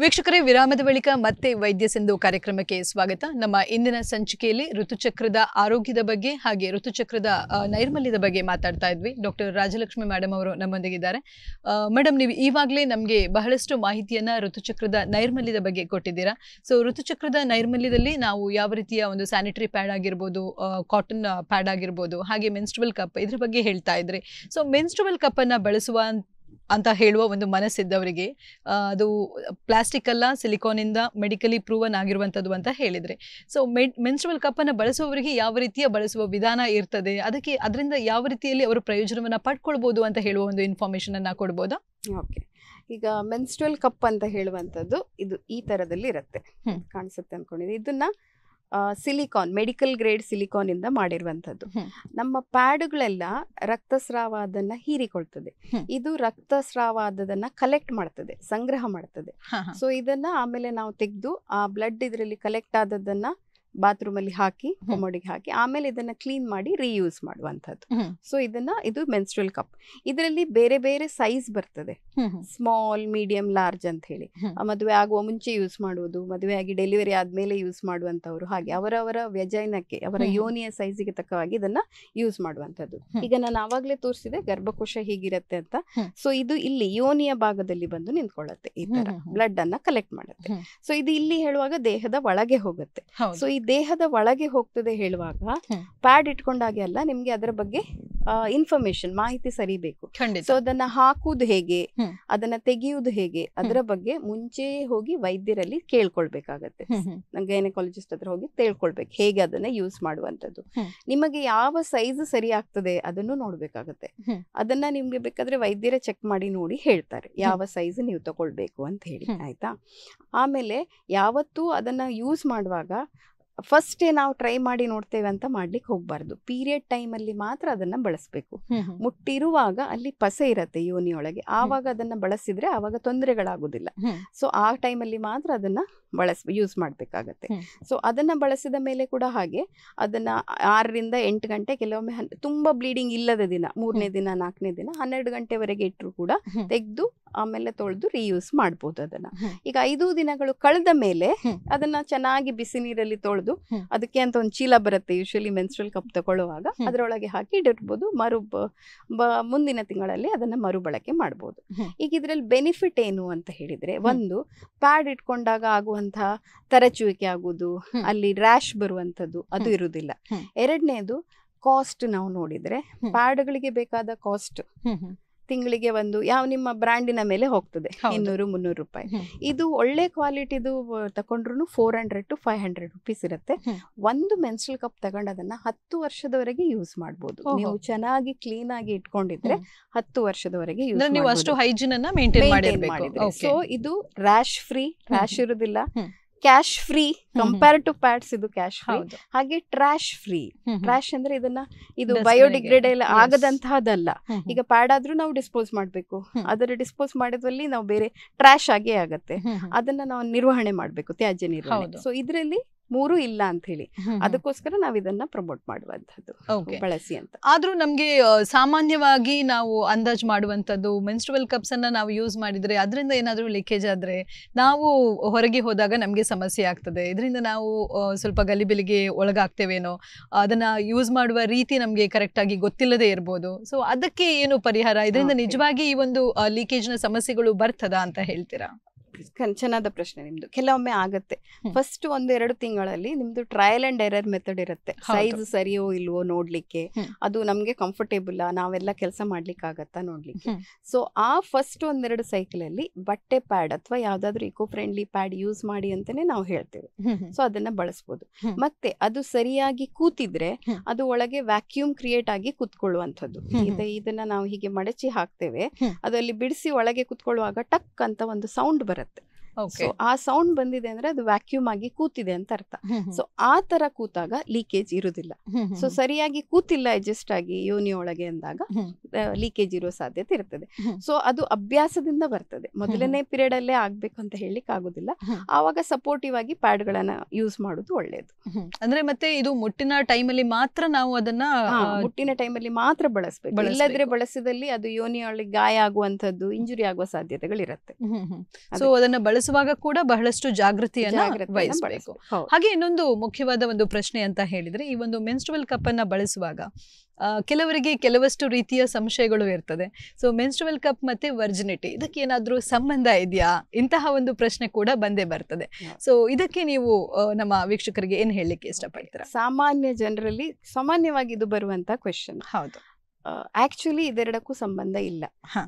ವೀಕ್ಷಕರೇ, ವಿರಾಮದ ಬಳಿಕ ಮತ್ತೆ ವೈದ್ಯ ಸಿಂಧು ಕಾರ್ಯಕ್ರಮಕ್ಕೆ ಸ್ವಾಗತ. ನಮ್ಮ ಇಂದಿನ ಸಂಚಿಕೆಯಲ್ಲಿ ಋತುಚಕ್ರದ ಆರೋಗ್ಯದ ಬಗ್ಗೆ ಹಾಗೆ ಋತುಚಕ್ರದ ನೈರ್ಮಲ್ಯದ ಬಗ್ಗೆ ಮಾತಾಡ್ತಾ ಇದ್ವಿ. ಡಾಕ್ಟರ್ ರಾಜಲಕ್ಷ್ಮಿ ಮೇಡಮ್ ಅವರು ನಮ್ಮೊಂದಿಗಿದ್ದಾರೆ. ಮೇಡಮ್, ನೀವು ಈವಾಗಲೇ ನಮಗೆ ಬಹಳಷ್ಟು ಮಾಹಿತಿಯನ್ನ ಋತುಚಕ್ರದ ನೈರ್ಮಲ್ಯದ ಬಗ್ಗೆ ಕೊಟ್ಟಿದ್ದೀರಾ. ಸೊ ಋತುಚಕ್ರದ ನೈರ್ಮಲ್ಯದಲ್ಲಿ ನಾವು ಯಾವ ರೀತಿಯ ಒಂದು ಸ್ಯಾನಿಟರಿ ಪ್ಯಾಡ್ ಆಗಿರ್ಬೋದು, ಕಾಟನ್ ಪ್ಯಾಡ್ ಆಗಿರ್ಬೋದು, ಹಾಗೆ ಮೆನ್ಸ್ಟ್ರುವಲ್ ಕಪ್ ಇದ್ರ ಬಗ್ಗೆ ಹೇಳ್ತಾ ಇದ್ರಿ. ಸೊ ಮೆನ್ಸ್ಟ್ರುವಲ್ ಕಪ್ ಅನ್ನ ಬಳಸುವ ಅಂತ ಹೇಳುವ ಒಂದು ಮನಸ್ಸಿದ್ದವರಿಗೆ ಅದು ಪ್ಲಾಸ್ಟಿಕ್ ಅಲ್ಲ, ಸಿಲಿಕಾನಿಂದ ಮೆಡಿಕಲಿ ಪ್ರೂವನ್ ಆಗಿರುವಂಥದ್ದು ಅಂತ ಹೇಳಿದ್ರೆ, ಸೊ ಮೆನ್ಸ್ಟ್ರುವಲ್ ಕಪ್ ಅನ್ನು ಬಳಸುವವರಿಗೆ ಯಾವ ರೀತಿಯ ಬಳಸುವ ವಿಧಾನ ಇರ್ತದೆ, ಅದರಿಂದ ಯಾವ ರೀತಿಯಲ್ಲಿ ಅವರು ಪ್ರಯೋಜನವನ್ನ ಪಡ್ಕೊಳ್ಬಹುದು ಅಂತ ಹೇಳುವ ಒಂದು ಇನ್ಫಾರ್ಮೇಶನ್ ಅನ್ನ ಕೊಡ್ಬೋದಾ? ಓಕೆ, ಈಗ ಮೆನ್ಸ್ಟ್ರುವಲ್ ಕಪ್ ಅಂತ ಹೇಳುವಂಥದ್ದು ಇದು ಈ ಥರದಲ್ಲಿ ಇರುತ್ತೆ, ಕಾಣಿಸುತ್ತೆ ಅನ್ಕೊಂಡಿದ್ದೆ. ಇದನ್ನ ಸಿಲಿಕಾನ್, ಮೆಡಿಕಲ್ ಗ್ರೇಡ್ ಸಿಲಿಕಾನ್ ಇಂದ ಮಾಡಿರುವಂಥದ್ದು. ನಮ್ಮ ಪ್ಯಾಡ್ಗಳೆಲ್ಲ ರಕ್ತಸ್ರಾವ ಅದನ್ನ ಹೀರಿಕೊಳ್ತದೆ. ಇದು ರಕ್ತಸ್ರಾವ ಕಲೆಕ್ಟ್ ಮಾಡ್ತದೆ, ಸಂಗ್ರಹ ಮಾಡ್ತದೆ. ಸೊ ಇದನ್ನ ಆಮೇಲೆ ನಾವು ತೆಗೆದು ಆ ಬ್ಲಡ್ ಇದರಲ್ಲಿ ಕಲೆಕ್ಟ್ ಆದದನ್ನ ಬಾತ್ರೂಮ್ ಅಲ್ಲಿ ಹಾಕಿ, ಕೊಮೋಡಿಗೆ ಹಾಕಿ, ಆಮೇಲೆ ಇದನ್ನ ಕ್ಲೀನ್ ಮಾಡಿ ರೀಯೂಸ್ ಮಾಡುವಂಥದ್ದು. ಸೊ ಇದು ಮೆನ್ಸ್ಟ್ರುವಲ್ ಕಪ್. ಇದರಲ್ಲಿ ಬೇರೆ ಬೇರೆ ಸೈಜ್ ಬರ್ತದೆ, ಸ್ಮಾಲ್, ಮೀಡಿಯಂ, ಲಾರ್ಜ್ ಅಂತ ಹೇಳಿ. ಮದುವೆ ಆಗುವ ಮುಂಚೆ ಯೂಸ್ ಮಾಡುವುದು, ಮದುವೆ ಆಗಿ ಡೆಲಿವರಿ ಆದ್ಮೇಲೆ ಯೂಸ್ ಮಾಡುವಂತವ್ರು, ಹಾಗೆ ಅವರವರ ವ್ಯಜೈನಕ್ಕೆ, ಅವರ ಯೋನಿಯ ಸೈಜಿಗೆ ತಕ್ಕವಾಗಿ ಇದನ್ನ ಯೂಸ್ ಮಾಡುವಂಥದ್ದು. ಈಗ ನಾನು ಆವಾಗಲೇ ತೋರಿಸಿದೆ ಗರ್ಭಕೋಶ ಹೀಗಿರತ್ತೆ ಅಂತ. ಸೊ ಇದು ಇಲ್ಲಿ ಯೋನಿಯ ಭಾಗದಲ್ಲಿ ಬಂದು ನಿಂತ್ಕೊಳ್ಳುತ್ತೆ, ಈ ತರ ಬ್ಲಡ್ ಅನ್ನ ಕಲೆಕ್ಟ್ ಮಾಡುತ್ತೆ. ಸೊ ಇದು ಇಲ್ಲಿ ಹೇಳುವಾಗ ದೇಹದ ಒಳಗೆ ಹೋಗುತ್ತೆ. ಸೊ ಈ ದೇಹದ ಒಳಗೆ ಹೋಗ್ತದೆ ಹೇಳುವಾಗ ಪ್ಯಾಡ್ ಇಟ್ಕೊಂಡಾಗೆ ಅಲ್ಲ, ನಿಮ್ಗೆ ಅದರ ಬಗ್ಗೆ ಇನ್ಫಾರ್ಮೇಶನ್, ಮಾಹಿತಿ ಸರಿಬೇಕು. ಸೊ ಅದನ್ನ ಹಾಕುವುದು ಹೇಗೆ, ಅದನ್ನ ತೆಗೆಯುವುದು ಹೇಗೆ, ಅದರ ಬಗ್ಗೆ ಮುಂಚೆ ಹೋಗಿ ವೈದ್ಯರಲ್ಲಿ ಕೇಳ್ಕೊಳ್ಬೇಕಾಗತ್ತೆ. ಗೈನಕಾಲಜಿಸ್ಟ್ ಹತ್ರ ಹೋಗಿ ತಿಳ್ಕೊಳ್ಬೇಕು ಹೇಗೆ ಅದನ್ನ ಯೂಸ್ ಮಾಡುವಂತದ್ದು. ನಿಮಗೆ ಯಾವ ಸೈಜ್ ಸರಿ ಆಗ್ತದೆ ಅದನ್ನು ನೋಡ್ಬೇಕಾಗತ್ತೆ. ಅದನ್ನ ನಿಮ್ಗೆ ಬೇಕಾದ್ರೆ ವೈದ್ಯರೇ ಚೆಕ್ ಮಾಡಿ ನೋಡಿ ಹೇಳ್ತಾರೆ ಯಾವ ಸೈಜ್ ನೀವು ತಗೊಳ್ಬೇಕು ಅಂತ ಹೇಳಿ, ಆಯ್ತಾ. ಆಮೇಲೆ ಯಾವತ್ತೂ ಅದನ್ನ ಯೂಸ್ ಮಾಡುವಾಗ ಫಸ್ಟೇ ನಾವು ಟ್ರೈ ಮಾಡಿ ನೋಡ್ತೇವೆ ಅಂತ ಮಾಡ್ಲಿಕ್ಕೆ ಹೋಗ್ಬಾರ್ದು. ಪೀರಿಯಡ್ ಟೈಮ್ ಅಲ್ಲಿ ಮಾತ್ರ ಅದನ್ನ ಬಳಸಬೇಕು. ಮುಟ್ಟಿರುವಾಗ ಅಲ್ಲಿ ಪಸೆ ಇರತ್ತೆ ಯೋನಿಯೊಳಗೆ, ಆವಾಗ ಅದನ್ನ ಬಳಸಿದ್ರೆ ಆವಾಗ ತೊಂದರೆಗಳಾಗುದಿಲ್ಲ. ಸೊ ಆ ಟೈಮಲ್ಲಿ ಮಾತ್ರ ಅದನ್ನ ಯೂಸ್ ಮಾಡ್ಬೇಕಾಗತ್ತೆ. ಸೊ ಅದನ್ನ ಬಳಸಿದ ಮೇಲೆ ಕೂಡ ಹಾಗೆ ಅದನ್ನ 6 ರಿಂದ 8 ಗಂಟೆ, ಕೆಲವೊಮ್ಮೆ ತುಂಬಾ ಬ್ಲೀಡಿಂಗ್ ಇಲ್ಲದ ದಿನ 3ನೇ ದಿನ 4ನೇ ದಿನ 12 ಗಂಟೆವರೆಗೆ ಇಟ್ಟರು ಕೂಡ ತೆಗೆದು ಆಮೇಲೆ ತೊಳೆದು ರೀಯೂಸ್ ಮಾಡ್ಬೋದು ಅದನ್ನ. ಈಗ 5 ದಿನಗಳು ಕಳೆದ ಮೇಲೆ ಅದನ್ನ ಚೆನ್ನಾಗಿ ಬಿಸಿ ನೀರಲ್ಲಿ ತೊಳೆದು, ಅದಕ್ಕೆ ಅಂತ ಒಂದು ಚೀಲ ಬರುತ್ತೆ ಯೂಶಲಿ ಮೆನ್ಸ್ಟ್ರುವಲ್ ಕಪ್ ತಗೊಳ್ಳುವಾಗ, ಅದರೊಳಗೆ ಹಾಕಿ ಇಡಿರ್ಬೋದು. ಮುಂದಿನ ತಿಂಗಳಲ್ಲಿ ಅದನ್ನ ಮರುಬಳಕೆ ಮಾಡ್ಬೋದು. ಈಗ ಇದ್ರಲ್ಲಿ ಬೆನಿಫಿಟ್ ಏನು ಅಂತ ಹೇಳಿದ್ರೆ, ಒಂದು, ಪ್ಯಾಡ್ ಇಟ್ಕೊಂಡಾಗ ಆಗುವಂತಹ ತರಚುವಿಕೆ ಆಗುವುದು, ಅಲ್ಲಿ ರ್ಯಾಶ್ ಬರುವಂತದ್ದು ಅದು ಇರುವುದಿಲ್ಲ. ಎರಡನೇದು, ಕಾಸ್ಟ್ ನಾವು ನೋಡಿದ್ರೆ ಪ್ಯಾಡ್ಗಳಿಗೆ ಬೇಕಾದ ಕಾಸ್ಟ್ ತಿಂಗಳಿಗೆ ಒಂದು ಯಾವ ನಿಮ್ಮ ಬ್ರ್ಯಾಂಡಿನ ಮೇಲೆ ಹೋಗ್ತದೆ, ಹೌದು. 200-300 ರೂಪಾಯಿ. ಇದು ಒಳ್ಳೆ ಕ್ವಾಲಿಟಿದು ತಗೊಂಡ್ರು 400 to 500 ರುಪೀಸ್ ಇರುತ್ತೆ. ಒಂದು ಮೆನ್ಸ್ಟ್ರಲ್ ಕಪ್ ತಗೊಂಡು ಅದನ್ನ 10 ವರ್ಷದವರೆಗೆ ಯೂಸ್ ಮಾಡ್ಬೋದು. ನೀವು ಚೆನ್ನಾಗಿ ಕ್ಲೀನ್ ಆಗಿ ಇಟ್ಕೊಂಡಿದ್ರೆ 10 ವರ್ಷದವರೆಗೆ ಯೂಸ್ ಅಂದ್ರೆ ನೀವು ಅಷ್ಟು ಹೈಜೀನ್ ಅನ್ನ ಮೇಂಟೈನ್ ಮಾಡಿರ್ಬೇಕು. ಸೊ ಇದು ರ್ಯಾಶ್ ಫ್ರೀ, ರ್ಯಾಶ್ ಇರುದಿಲ್ಲ. Cash free compare to pads, ಇದು ಕ್ಯಾಶ್ ಫ್ರೀ. ಹಾಗೆ ಟ್ರಾಶ್ ಫ್ರೀ. ಟ್ರಾಶ್ ಅಂದ್ರೆ ಇದು ಬಯೋಡಿಗ್ರೇಡೇಬಲ್ ಆಗದಂತಹದಲ್ಲ. ಈಗ ಪ್ಯಾಡ್ ಆದ್ರೂ ನಾವು ಡಿಸ್ಪೋಸ್ ಮಾಡ್ಬೇಕು, ಅದರ ಡಿಸ್ಪೋಸ್ ಮಾಡಿದ್ರಲ್ಲಿ ನಾವು ಬೇರೆ ಟ್ರಾಶ್ ಆಗೇ ಆಗತ್ತೆ, ಅದನ್ನ ನಾವು ನಿರ್ವಹಣೆ ಮಾಡ್ಬೇಕು, ತ್ಯಾಜ್ಯ ನಿರ್ವಹಣೆ. ಸೊ ಇದ್ರಲ್ಲಿ 3 ಇಲ್ಲ ಅಂತ ಹೇಳಿ ಅದಕ್ಕೋಸ್ಕರ ನಾವ್ ಇದನ್ನ ಪ್ರಮೋಟ್ ಮಾಡುವಂತದ್ದು, ಬಳಸಿ ಅಂತ. ಆದ್ರೂ ನಮ್ಗೆ ಸಾಮಾನ್ಯವಾಗಿ ನಾವು ಅಂದಾಜ್ ಮಾಡುವಂತದ್ದು ಮೆನ್ಸ್ಟ್ರುವಲ್ ಕಪ್ಸ್ ಅನ್ನ ನಾವು ಯೂಸ್ ಮಾಡಿದ್ರೆ ಅದರಿಂದ ಏನಾದ್ರೂ ಲೀಕೇಜ್ ಆದ್ರೆ ನಾವು ಹೊರಗೆ ಹೋದಾಗ ನಮ್ಗೆ ಸಮಸ್ಯೆ ಆಗ್ತದೆ, ಇದರಿಂದ ನಾವು ಸ್ವಲ್ಪ ಗಲಿಬಿಲಿಗೆ ಒಳಗಾಗ್ತೇವೇನೋ, ಅದನ್ನ ಯೂಸ್ ಮಾಡುವ ರೀತಿ ನಮ್ಗೆ ಕರೆಕ್ಟ್ ಆಗಿ ಗೊತ್ತಿಲ್ಲದೆ ಇರ್ಬೋದು. ಸೊ ಅದಕ್ಕೆ ಏನು ಪರಿಹಾರ? ಇದರಿಂದ ನಿಜವಾಗಿ ಈ ಒಂದು ಲೀಕೇಜ್ ನ ಸಮಸ್ಯೆಗಳು ಬರ್ತದಾ ಅಂತ ಹೇಳ್ತೀರಾ? ಚೆನ್ನಾದ ಪ್ರಶ್ನೆ ನಿಮ್ದು. ಕೆಲವೊಮ್ಮೆ ಆಗತ್ತೆ, ಫಸ್ಟ್ 1-2 ತಿಂಗಳಲ್ಲಿ ನಿಮ್ದು ಟ್ರಯಲ್ ಅಂಡ್ ಎರರ್ ಮೆಥಡ್ ಇರುತ್ತೆ. ಸೈಜ್ ಸರಿಯೋ ಇಲ್ವೋ ನೋಡ್ಲಿಕ್ಕೆ, ಅದು ನಮ್ಗೆ ಕಂಫರ್ಟೇಬಲ್ ನಾವೆಲ್ಲ ಕೆಲಸ ಮಾಡ್ಲಿಕ್ಕೆ ಆಗತ್ತಾ ನೋಡ್ಲಿಕ್ಕೆ. ಸೊ ಆ ಫಸ್ಟ್ 1-2 ಸೈಕಲ್ ಅಲ್ಲಿ ಬಟ್ಟೆ ಪ್ಯಾಡ್ ಅಥವಾ ಯಾವ್ದಾದ್ರು ಇಕೋ ಫ್ರೆಂಡ್ಲಿ ಪ್ಯಾಡ್ ಯೂಸ್ ಮಾಡಿ ಅಂತಾನೆ ನಾವು ಹೇಳ್ತೇವೆ. ಸೊ ಅದನ್ನ ಬಳಸ್ಬೋದು. ಮತ್ತೆ ಅದು ಸರಿಯಾಗಿ ಕೂತಿದ್ರೆ ಅದು ಒಳಗೆ ವ್ಯಾಕ್ಯೂಮ್ ಕ್ರಿಯೇಟ್ ಆಗಿ ಕೂತ್ಕೊಳ್ಳುವಂಥದ್ದು. ಇದನ್ನ ನಾವು ಹೀಗೆ ಮಡಚಿ ಹಾಕ್ತೇವೆ, ಅದಲ್ಲಿ ಬಿಡಿಸಿ ಒಳಗೆ ಕೂತ್ಕೊಳ್ಳುವಾಗ ಟಕ್ ಅಂತ ಒಂದು ಸೌಂಡ್ ಬರುತ್ತೆ. ಸೊ ಆ ಸೌಂಡ್ ಬಂದಿದೆ ಅಂದ್ರೆ ಅದು ವ್ಯಾಕ್ಯೂಮ್ ಆಗಿ ಕೂತಿದೆ ಅಂತ ಅರ್ಥ. ಸೊ ಆ ತರ ಕೂತಾಗ ಲೀಕೇಜ್ ಇರುದಿಲ್ಲ. ಸೊ ಸರಿಯಾಗಿ ಕೂತಿಲ್ಲ ಅಡ್ಜಸ್ಟ್ ಆಗಿ ಯೋನಿ ಒಳಗೆ ಅಂದಾಗ ಲೀಕೇಜ್ ಇರೋ ಸಾಧ್ಯತೆ ಇರ್ತದೆ. ಸೊ ಅದು ಅಭ್ಯಾಸದಿಂದ ಬರ್ತದೆ. ಮೊದಲನೇ ಪೀರಿಯಡ್ ಅಲ್ಲೇ ಆಗ್ಬೇಕು ಅಂತ ಹೇಳಿಕ್ ಆಗುದಿಲ್ಲ. ಆವಾಗ ಸಪೋರ್ಟಿವ್ ಆಗಿ ಪ್ಯಾಡ್ ಗಳನ್ನ ಯೂಸ್ ಮಾಡುದು ಒಳ್ಳೇದು. ಅಂದ್ರೆ ಮತ್ತೆ ಇದು ಮುಟ್ಟಿನ ಟೈಮಲ್ಲಿ ಮಾತ್ರ ನಾವು ಅದನ್ನ ಮುಟ್ಟಿನ ಟೈಮಲ್ಲಿ ಮಾತ್ರ ಬಳಸಬೇಕು. ಇಲ್ಲದ್ರೆ ಬಳಸಿದಲ್ಲಿ ಅದು ಯೋನಿ ಒಳಗೆ ಗಾಯ ಆಗುವಂತದ್ದು, ಇಂಜುರಿ ಆಗುವ ಸಾಧ್ಯತೆಗಳಿರುತ್ತೆ. ಸೊ ಅದನ್ನ ಬಳಸುವಾಗ ಕೂಡ ಬಹಳಷ್ಟು ಜಾಗೃತಿಯನ್ನ ವಹಿಸಬೇಕು. ಹಾಗೆ ಇನ್ನೊಂದು ಮುಖ್ಯವಾದ ಒಂದು ಪ್ರಶ್ನೆ ಅಂತ ಹೇಳಿದ್ರೆ, ಈ ಒಂದು ಮೆನ್ಸ್ಟ್ರುವಲ್ ಕಪ್ ಅನ್ನ ಬಳಸುವಾಗ ಕೆಲವರಿಗೆ ಕೆಲವಷ್ಟು ರೀತಿಯ ಸಂಶಯಗಳು ಇರ್ತದೆ. ಸೊ ಮೆನ್ಸ್ಟ್ರುವಲ್ ಕಪ್ ಮತ್ತೆ ವರ್ಜಿನಿಟಿ ಇದಕ್ಕೆ ಏನಾದ್ರೂ ಸಂಬಂಧ ಇದೆಯಾ? ಇಂತಹ ಒಂದು ಪ್ರಶ್ನೆ ಕೂಡ ಬಂದೇ ಬರ್ತದೆ. ಸೊ ಇದಕ್ಕೆ ನೀವು ನಮ್ಮ ವೀಕ್ಷಕರಿಗೆ ಏನ್ ಹೇಳಲಿಕ್ಕೆ ಇಷ್ಟಪಡ್ತೀರಾ? ಸಾಮಾನ್ಯ ಜನರಲ್ಲಿ ಸಾಮಾನ್ಯವಾಗಿ ಇದು ಬರುವಂತ ಕ್ವೆಶ್ಚನ್. ಹೌದು, ಆಕ್ಚುಲಿ ಇದೆರಡಕ್ಕೂ ಸಂಬಂಧ ಇಲ್ಲ.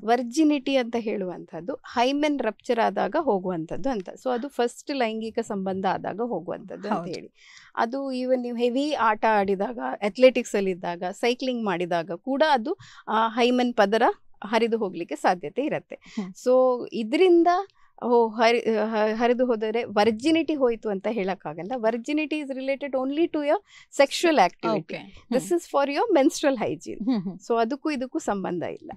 ವರ್ಜಿನಿಟಿ ಅಂತ ಹೇಳುವಂತದ್ದು ಹೈಮೆನ್ ರಪ್ಚರ್ ಆದಾಗ ಹೋಗುವಂತದ್ದು ಅಂತ. ಸೊ ಅದು ಫಸ್ಟ್ ಲೈಂಗಿಕ ಸಂಬಂಧ ಆದಾಗ ಹೋಗುವಂತದ್ದು ಅಂತ ಹೇಳಿ. ಅದು ಈವನ್ ನೀವು ಹೆವಿ ಆಟ ಆಡಿದಾಗ, ಅಥ್ಲೆಟಿಕ್ಸ್ ಅಲ್ಲಿ ಇದ್ದಾಗ, ಸೈಕ್ಲಿಂಗ್ ಮಾಡಿದಾಗ ಕೂಡ ಅದು ಹೈಮೆನ್ ಪದರ ಹರಿದು ಹೋಗ್ಲಿಕ್ಕೆ ಸಾಧ್ಯತೆ ಇರತ್ತೆ. ಸೊ ಇದರಿಂದ ಹರಿದು ಹೋದರೆ ವರ್ಜಿನಿಟಿ ಹೋಯ್ತು ಅಂತ ಹೇಳಕ್ಕಾಗಲ್ಲ. Virginity is related only to your sexual activity. This is for your menstrual hygiene. So ಅದಕ್ಕೂ ಇದಕ್ಕೂ ಸಂಬಂಧ ಇಲ್ಲ.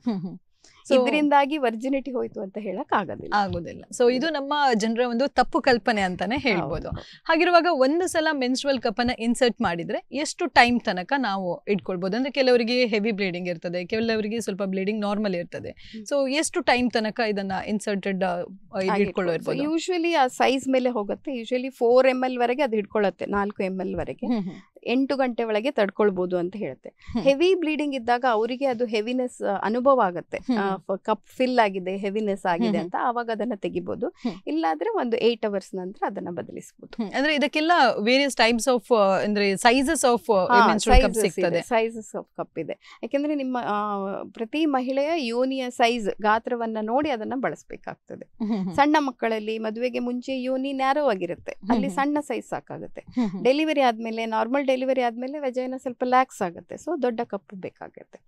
ಇದರಿಂದಾಗಿ ವರ್ಜಿನಿಟಿ ಹೋಯ್ತು ಅಂತ ಹೇಳಕ್ ಆಗೋದಿಲ್ಲ. ಸೊ ಇದು ನಮ್ಮ ಜನರ ಒಂದು ತಪ್ಪು ಕಲ್ಪನೆ ಅಂತಾನೆ ಹೇಳ್ಬೋದು. ಹಾಗಿರುವಾಗ ಒಂದು ಸಲ ಮೆನ್ಸ್ಟ್ರುವಲ್ ಕಪ್ ಅನ್ನ ಇನ್ಸರ್ಟ್ ಮಾಡಿದ್ರೆ ಎಷ್ಟು ಟೈಮ್ ತನಕ ನಾವು ಇಟ್ಕೊಳ್ಬಹುದು? ಅಂದ್ರೆ ಕೆಲವರಿಗೆ ಹೆವಿ ಬ್ಲೀಡಿಂಗ್ ಇರ್ತದೆ, ಕೆಲವರಿಗೆ ಸ್ವಲ್ಪ ಬ್ಲೀಡಿಂಗ್ ನಾರ್ಮಲ್ ಇರ್ತದೆ. ಸೊ ಎಷ್ಟು ಟೈಮ್ ತನಕ ಇದನ್ನ ಇನ್ಸರ್ಟೆಡ್ ಇಟ್ಕೊಳ್ಳೋ? ಯೂಶಲಿ ಆ ಸೈಜ್ ಮೇಲೆ ಹೋಗುತ್ತೆ. ಯೂಶಲಿ 4 ml ವರೆಗೆ ಅದು ಹಿಡ್ಕೊಳ್ಳುತ್ತೆ. 4 ml ವರೆಗೆ 8 ಗಂಟೆ ಒಳಗೆ ತಡ್ಕೊಳ್ಬಹುದು ಅಂತ ಹೇಳುತ್ತೆ. ಹೆವಿ ಬ್ಲೀಡಿಂಗ್ ಇದ್ದಾಗ ಅವರಿಗೆ ಅದು ಹೆವಿನೆಸ್ ಅನುಭವ ಆಗುತ್ತೆ. ಕಪ್ ಫಿಲ್ ಆಗಿದೆ, ಹೆವಿನೆಸ್ ಆಗಿದೆ ಅಂತ, ಆವಾಗ ಅದನ್ನ ತೆಗಿಬಹುದು. ಇಲ್ಲಾದ್ರೆ ಒಂದು 8 ಅವರ್ಸ್ ನಂತರ ಅದನ್ನ ಬದಲಿಸಬಹುದು. ಅಂದ್ರೆ ಇದಕ್ಕೆಲ್ಲ ವೇರಿಯಸ್ ಟೈಪ್ಸ್ ಆಫ್ ಅಂದ್ರೆ sizes of sizes of cup ಇದೆ. ಯಾಕೆಂದ್ರೆ ನಿಮ್ಮ ಪ್ರತಿ ಮಹಿಳೆಯ ಯೋನಿಯ ಸೈಜ್ ಗಾತ್ರವನ್ನ ನೋಡಿ ಅದನ್ನ ಬಳಸಬೇಕಾಗ್ತದೆ. ಸಣ್ಣ ಮಕ್ಕಳಲ್ಲಿ ಮದುವೆಗೆ ಮುಂಚೆ ಯೋನಿ ನ್ಯಾರೋ ಆಗಿರುತ್ತೆ, ಅಲ್ಲಿ ಸಣ್ಣ ಸೈಜ್ ಸಾಕಾಗುತ್ತೆ. ಡೆಲಿವರಿ ಆದ್ಮೇಲೆ, ನಾರ್ಮಲ್ ಡೆಲಿವರಿ ಆದ್ಮೇಲೆ ವೆಜೈನಾ ಸ್ವಲ್ಪ ಲ್ಯಾಕ್ಸ್ ಆಗುತ್ತೆ. ಸೊ ದೊಡ್ಡ ಕಪ್ ಬೇಕಾಗುತ್ತೆ.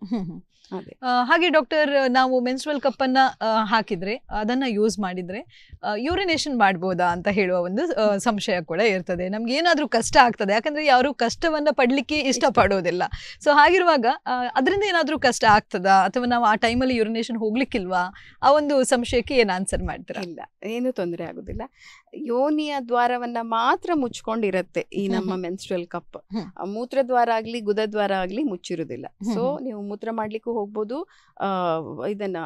ಹಾಗೆ ಡಾಕ್ಟರ್, ನಾವು ಮೆನ್ಸ್ಟ್ರುವಲ್ ಕಪ್ ಅನ್ನ ಹಾಕಿದ್ರೆ, ಅದನ್ನ ಯೂಸ್ ಮಾಡಿದ್ರೆ ಯೂರಿನೇಷನ್ ಮಾಡ್ಬೋದಾ ಅಂತ ಹೇಳುವ ಒಂದು ಸಂಶಯ ಕೂಡ ಇರ್ತದೆ. ನಮ್ಗೆ ಏನಾದ್ರೂ ಕಷ್ಟ ಆಗ್ತದೆ, ಯಾಕಂದ್ರೆ ಯಾರು ಕಷ್ಟವನ್ನ ಪಡ್ಲಿಕ್ಕೆ ಇಷ್ಟಪಡೋದಿಲ್ಲ. ಸೊ ಹಾಗಿರುವಾಗ ಅದರಿಂದ ಏನಾದ್ರೂ ಕಷ್ಟ ಆಗ್ತದಾ, ಅಥವಾ ನಾವು ಆ ಟೈಮಲ್ಲಿ ಯೂರಿನೇಷನ್ ಹೋಗ್ಲಿಕ್ಕಿಲ್ವಾ? ಆ ಒಂದು ಸಂಶಯಕ್ಕೆ ಏನ್ ಆನ್ಸರ್ ಮಾಡ್ತೀರಾ? ಇಲ್ಲ, ಏನು ತೊಂದರೆ ಆಗುದಿಲ್ಲ. ಯೋನಿಯ ದ್ವಾರವನ್ನ ಮಾತ್ರ ಮುಚ್ಕೊಂಡಿರತ್ತೆ ಈ ನಮ್ಮ ಮೆನ್ಸ್ಟ್ರುವಲ್ ಕಪ್. ಮೂತ್ರದ್ವಾರ ಆಗ್ಲಿ ಗುದದ್ವಾರ ಆಗ್ಲಿ ಮುಚ್ಚಿರುದಿಲ್ಲ. ಸೊ ನೀವು ಮೂತ್ರ ಮಾಡ್ಲಿಕ್ಕೂ ಹೋಗ್ಬೋದು, ಇದನ್ನ